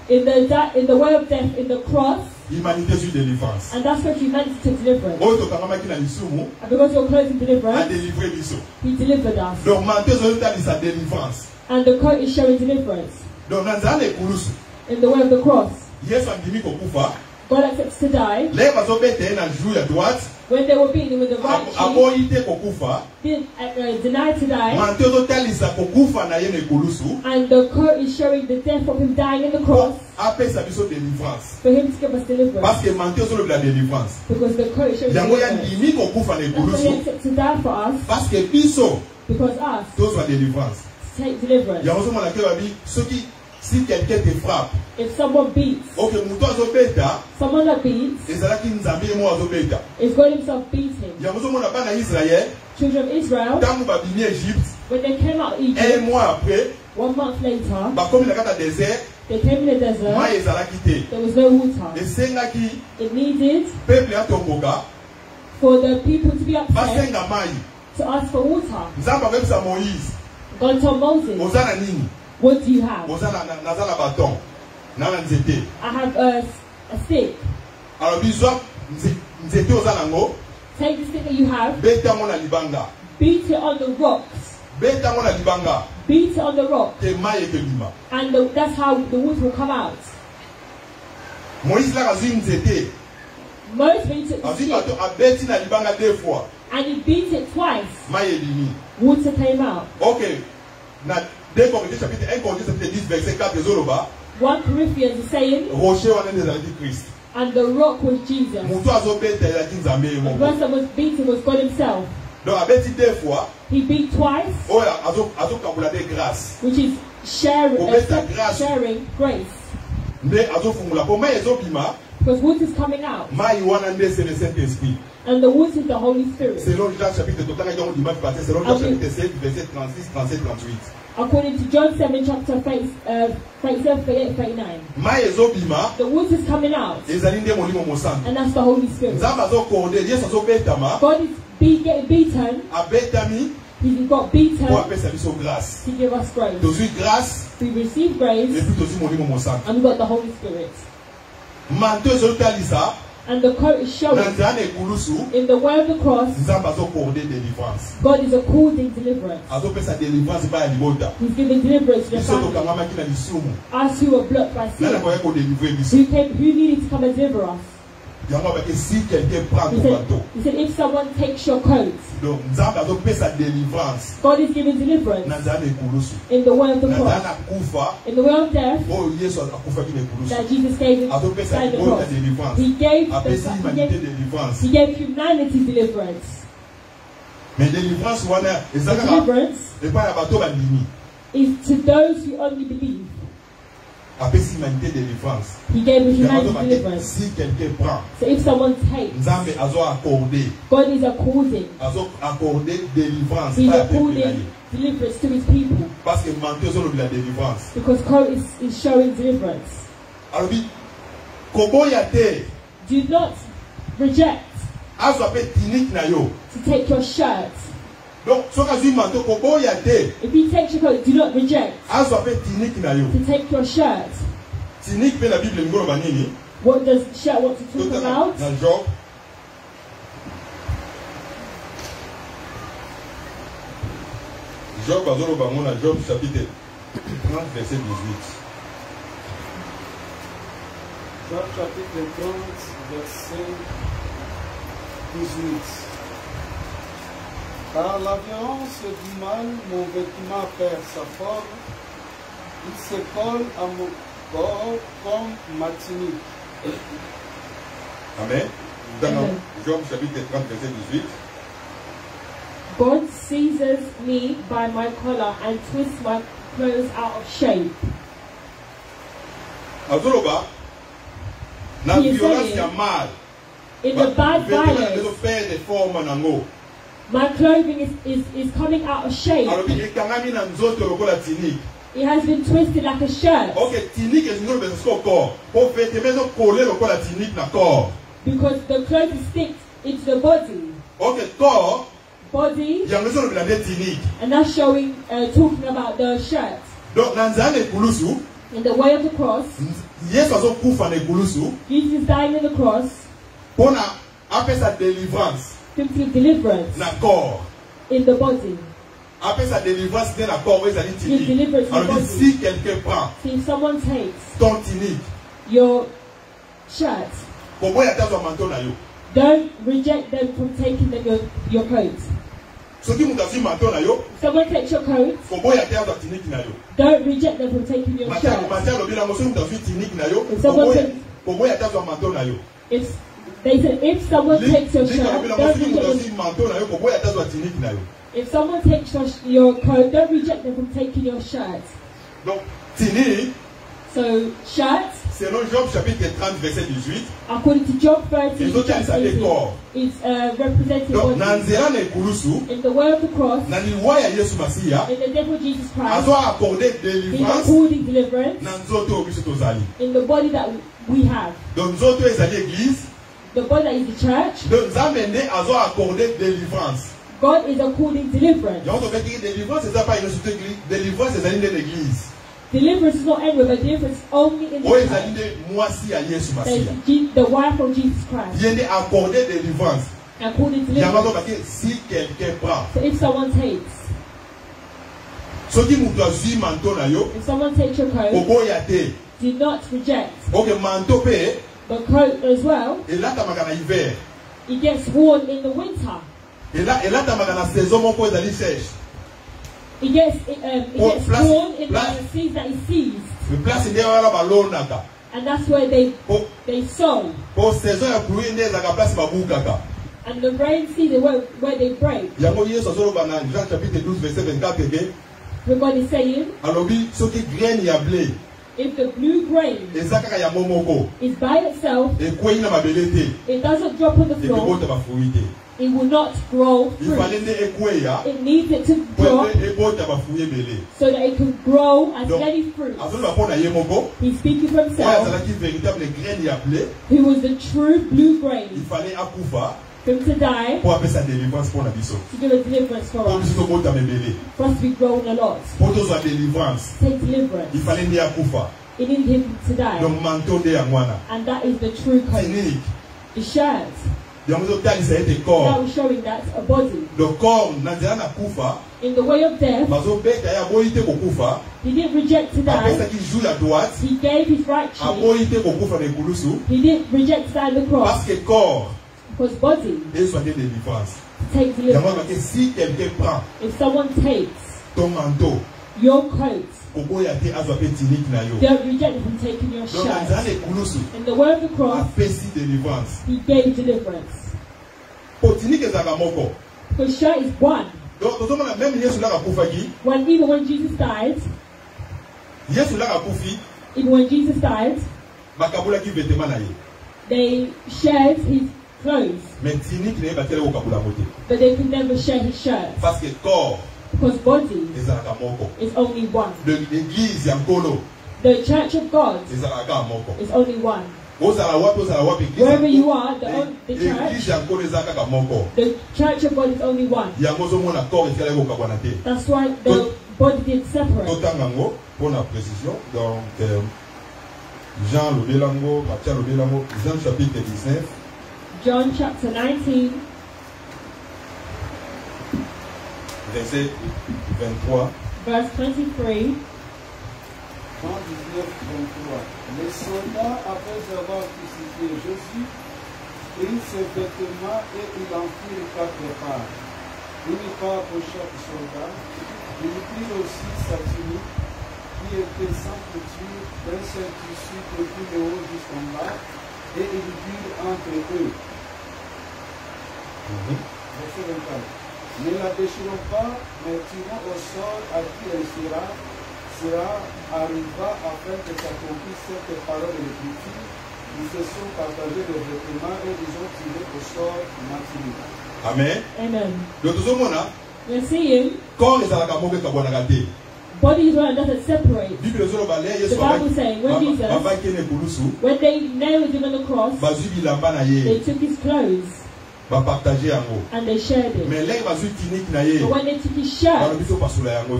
Speaker 2: in the way of death, in the cross,
Speaker 1: humanité sur délivrance.
Speaker 2: And that's what humanity took deliverance. And because you're closing deliverance, he delivered us.
Speaker 1: Donc, délivrance.
Speaker 2: And the coat is showing deliverance.
Speaker 1: Donc,
Speaker 2: in the way of the cross, God accepts to die. When they were beaten with the right cheek, denied to die. And the quote is showing the death of him dying in the cross. For him to give us deliverance. Because the quote shows deliverance. That's why he accepts to die for us. Because us. Take deliverance.
Speaker 1: Si quelqu'un te frappe,
Speaker 2: if someone beats, someone that beats, is God himself beating. Children of Israel, when they came out of Egypt, 1 month later, they came in the desert. There was no water. It needed for the people to be upset to ask for water. God told Moses, what do you have? I have a stick. Take the stick that you have. Beat it on the rocks. Beat it on the rock. And that's how the water will come out. Moses beat it and he beat it twice. Water came out.
Speaker 1: Okay. Now, 1
Speaker 2: Corinthians is saying, and the rock was Jesus. The person that was beaten was God himself. He beat twice, which is sharing grace. Because water is coming out. And the water is the Holy Spirit. According to John 7, chapter 37, 38, 39. The water is coming out. And that's the Holy Spirit. God is getting beaten. He got beaten to give us grace. We receive grace. And we got the Holy Spirit. And the quote is showing in the way of the cross, God is according deliverance. He's giving deliverance to the family. Us who were blocked by sin, who needed to come and deliver us. He said, if someone takes your coat, God is giving deliverance in the way of the cross, in the way of death that Jesus gave in the cross. He gave humanity deliverance. The deliverance is to those who only believe. He gave humanity deliverance. So if someone takes, God is according. He's according deliverance to his people. Because God is showing deliverance. Do not reject to take your shirt. If he takes your coat, do not reject to take your shirt. What does shirt want to talk about?
Speaker 1: Job chapitre 30 verset 18.
Speaker 3: Job chapitre 30 verset 18. Par la violence du mal, mon vêtement perd sa forme. Il se colle à mon corps comme ma tunique.
Speaker 1: Amen. Dans Job chapitre 30 verset 18.
Speaker 2: God seizes me by my collar and twists my clothes out of shape. He is saying, in the bad violence, my clothing is coming out of shape. It has been twisted like a shirt. Because the clothes stick into the body. Body. And that's showing, talking about the shirt. In the way of the cross, Jesus is dying in the cross. Simply deliverance in the body.
Speaker 1: His deliverance in the body. So if someone takes your shirt
Speaker 2: Don't reject them from taking your coat. Someone takes your coat. Don't reject them from taking your shirt. If someone takes your shirt, don't reject them. If someone takes your coat, don't reject them from taking your shirt. So, shirts,
Speaker 1: selon Job chapitre 30 verset 18,
Speaker 2: according to Job 30, it's represented in the way of the cross, in the death of Jesus Christ, He according deliverance in the body that we have. The body that is the church. God is according deliverance. Deliverance is not anywhere, but deliverance is only in the church. The wife of Jesus Christ. According to deliverance. So if someone takes, if someone takes your coat, do not reject. The coat as well, it gets worn in the winter. It gets worn in the seeds that is seized. And that's where they sow. And the rain season where they break. What God is saying, if the blue grain is by itself, it doesn't drop on the floor, it will not grow fruit. It needs it to drop so that it can grow as many fruits. He's speaking for himself. He was the true blue grain. For him to die, to give a deliverance for us. For us to be grown a lot. Take deliverance. It needed him to die. And that is the true coat. The shirt. That was showing that a body. In the way of death, he didn't reject to die. He gave his right cheek. He didn't reject to die on the cross. Because body takes deliverance. If someone takes your coat, don't reject it from taking your shirt. In the way of the cross, he gave deliverance. Because shirt is one. Even when Jesus died, they shared his clothes. But they could never share his shirt. Because body is only one. The church of God is only one. Wherever you are, the church of God is only one. That's why the body did separate. John chapter 19.
Speaker 1: Verset 23.
Speaker 2: Verse 23.
Speaker 3: Jean 19, 23. Les soldats, après avoir crucifié Jésus, prirent ses vêtements et il en firent 4 parts. Une part pour chaque soldat. Ils prirent aussi sa tunique, qui était sans couture, d'un seul tissu depuis le haut jusqu'en bas, et ils dirent entre eux. Verset 24. Ne la déchirons pas, mais tirons au sol à qui elle sera arriva afin que s'accomplisse cette parole de l'Écriture. Ils se sont partagés les vêtements et ils ont tiré au sort Mathilde.
Speaker 1: Amen.
Speaker 2: Amen.
Speaker 1: Donc, tout le monde,
Speaker 2: you're seeing, body is one that doesn't separate. The Bible saying when Jesus, when they nailed him on the cross, they took his clothes and they shared it. But when they took his shirt,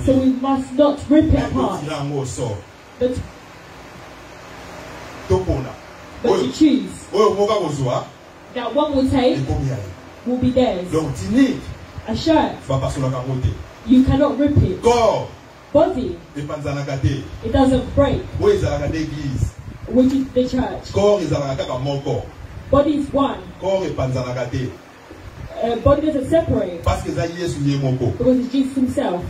Speaker 2: so we must not rip it apart. But you choose that one will take will be theirs. A shirt, you cannot rip it. Body, it doesn't break, which is the church. Body is one.
Speaker 1: Corps epanzanaka te.
Speaker 2: Body doesn't separate.
Speaker 1: Parce que za Yesu ye moko.
Speaker 2: Because it's Jesus himself.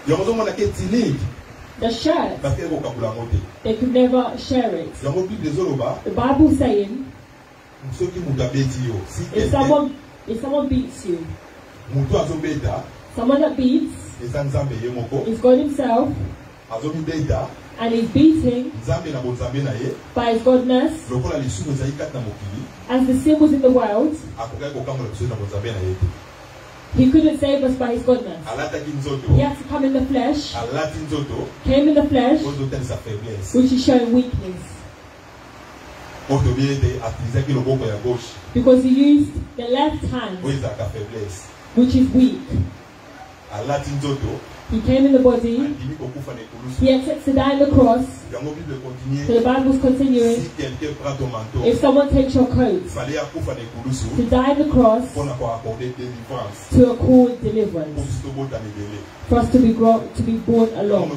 Speaker 1: Yango mona ke tinik.
Speaker 2: The shirt.
Speaker 1: Parce que kokabula mote.
Speaker 2: They could never share it.
Speaker 1: Yango Bible zoloba.
Speaker 2: The Bible saying.
Speaker 1: Soki mutu abeti yo.
Speaker 2: If someone beats you.
Speaker 1: Mutu azobeta.
Speaker 2: Someone that beats.
Speaker 1: Eza Nzambe ye moko.
Speaker 2: Is God himself.
Speaker 1: Azobeta.
Speaker 2: And he's beating
Speaker 1: Nzambe na bonzambe na ye.
Speaker 2: By his godness.
Speaker 1: Lokola lisumu ezali kati na mokili.
Speaker 2: As the sin was in the world.
Speaker 1: Akokai kokambola biso na bonzambe na ye te.
Speaker 2: He couldn't save us by his goodness. He had to come in the flesh. Came in the flesh. Which is showing weakness. Because he used the left hand. Which is weak. He came in the body. He accepted to die on the cross. So the Bible is continuing. If someone takes your coat, to die on the cross, to accord deliverance, for us to be born alone.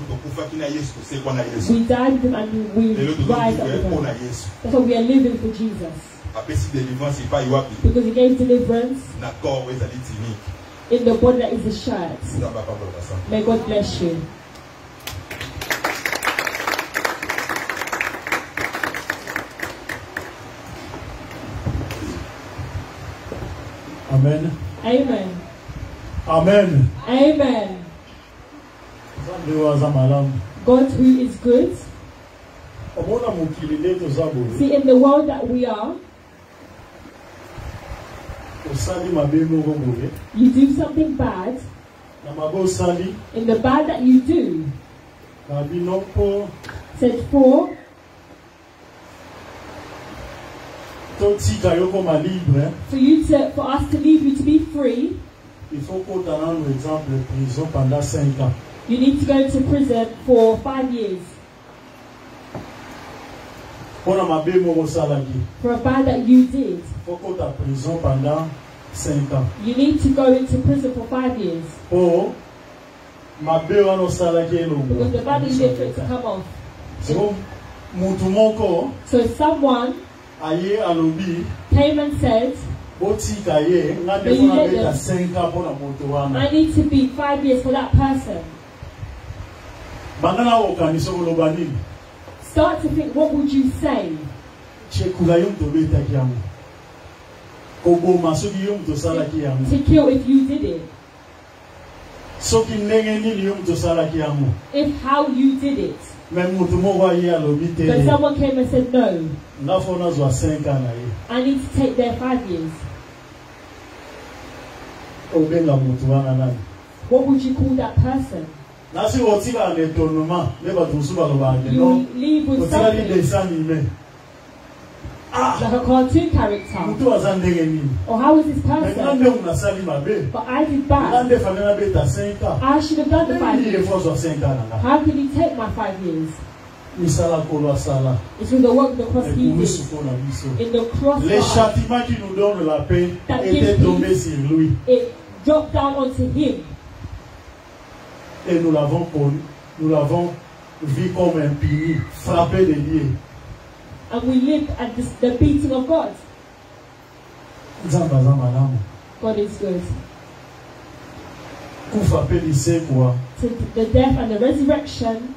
Speaker 2: We died with him and we rise up with him. That's why we are living for Jesus. Because he gave deliverance in the body that is the shirt. May God bless you.
Speaker 4: Amen.
Speaker 2: Amen.
Speaker 4: Amen.
Speaker 2: Amen. God who is good. See, in the world that we are, you do something bad. In the bad that you do, said for us to leave you to be free, you need to go to prison for 5 years. For a bad that you did, you need to go into prison for 5 years. Because the bad that you did for it to come off. So someone came and said, I need to be 5 years for that person. Start to think, what would you say? To kill if you did it. If how you did it. But someone came and said no. I need to take their 5 years. What would you call that person? You leave with something. Like a cartoon character. Or how is this person? But I did bad. I should have done the 5 years. How can he take my 5 years? It's with the work of the cross he did. In the cross that gives peace, it dropped down onto him.
Speaker 4: Et nous l'avons vu comme impuni, frappé de lier.
Speaker 2: And we live at the beating of God. God is good. To the death and the resurrection.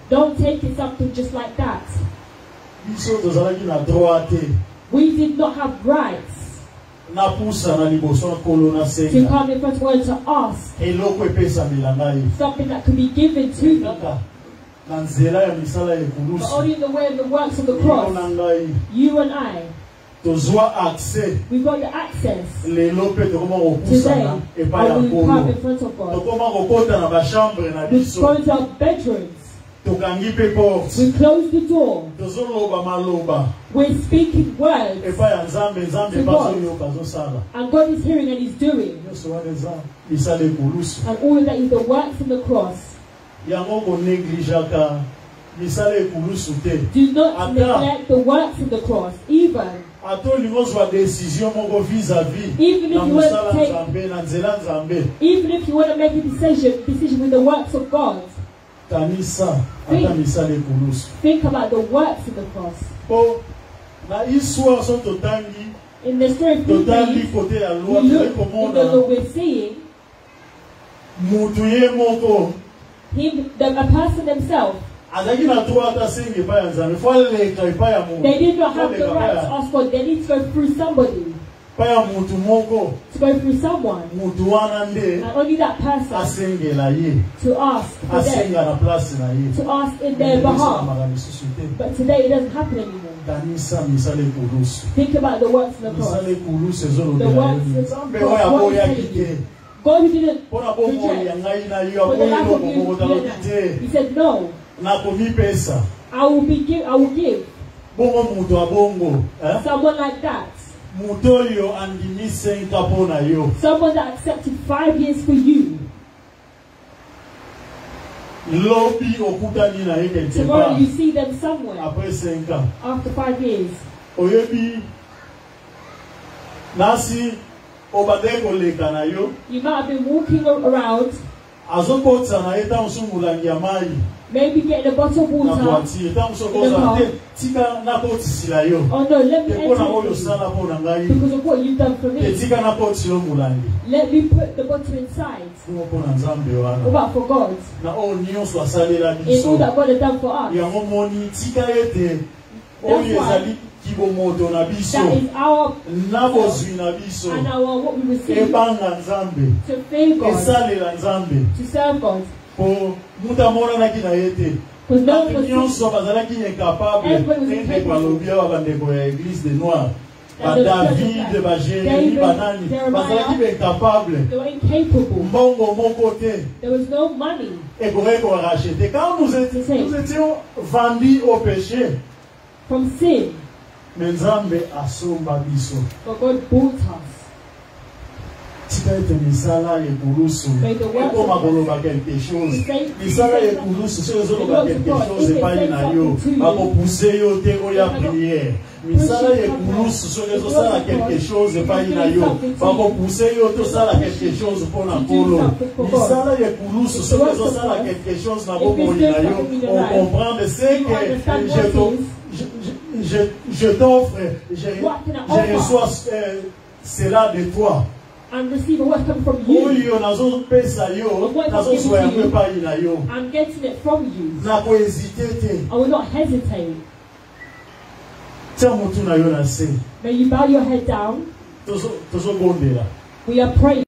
Speaker 2: Don't take it something just like that. We did not have rights to come in front of God to ask something that could be given to me. But only in the way of the works of the cross, you and I, we got the access today, and we come in front of God. We go to our bedrooms. We close the door. We're speaking words to God. And God is hearing and He's doing. And all of that is the works of the cross. Do not neglect the works of the cross, even if you want to make a decision with the works of God. Think about the works of the cross. In the story of Hebrews, we look in the Lord, we're seeing him, a person himself. They did not have the right to ask God. They need to go through somebody. To go through someone. And only that person to ask for them. To ask in their behalf. But today it doesn't happen anymore. Think about the works of the cross. The works of the cross. God who didn't reject for the lack of you. He said no. I will give. Someone like that. Someone that accepted 5 years for you. Tomorrow you see them somewhere. After 5 years. You might have been walking around. Maybe getting a bottle of water in the car. Oh no, let me enter because of what you've done for me. Let me put the bottle inside. What about for God? In all that God has done for us. That's why. That is our and our what we receive to fear God, to serve God. Because no one was they were incapable. There was no money. From sin. But God bought us. May the works of quelque chose. Misala yekulusu sala quelque chose epai na yo. Bakopuse yo to sala quelque chose pour na kolo. Misala yekulusu sala quelque chose na bomoi na yo. On comprend ce que je t'offre, je reçois cela de toi. And receive what comes from you. I'm getting it from you. I will not hesitate. May you bow your head down. We are praying.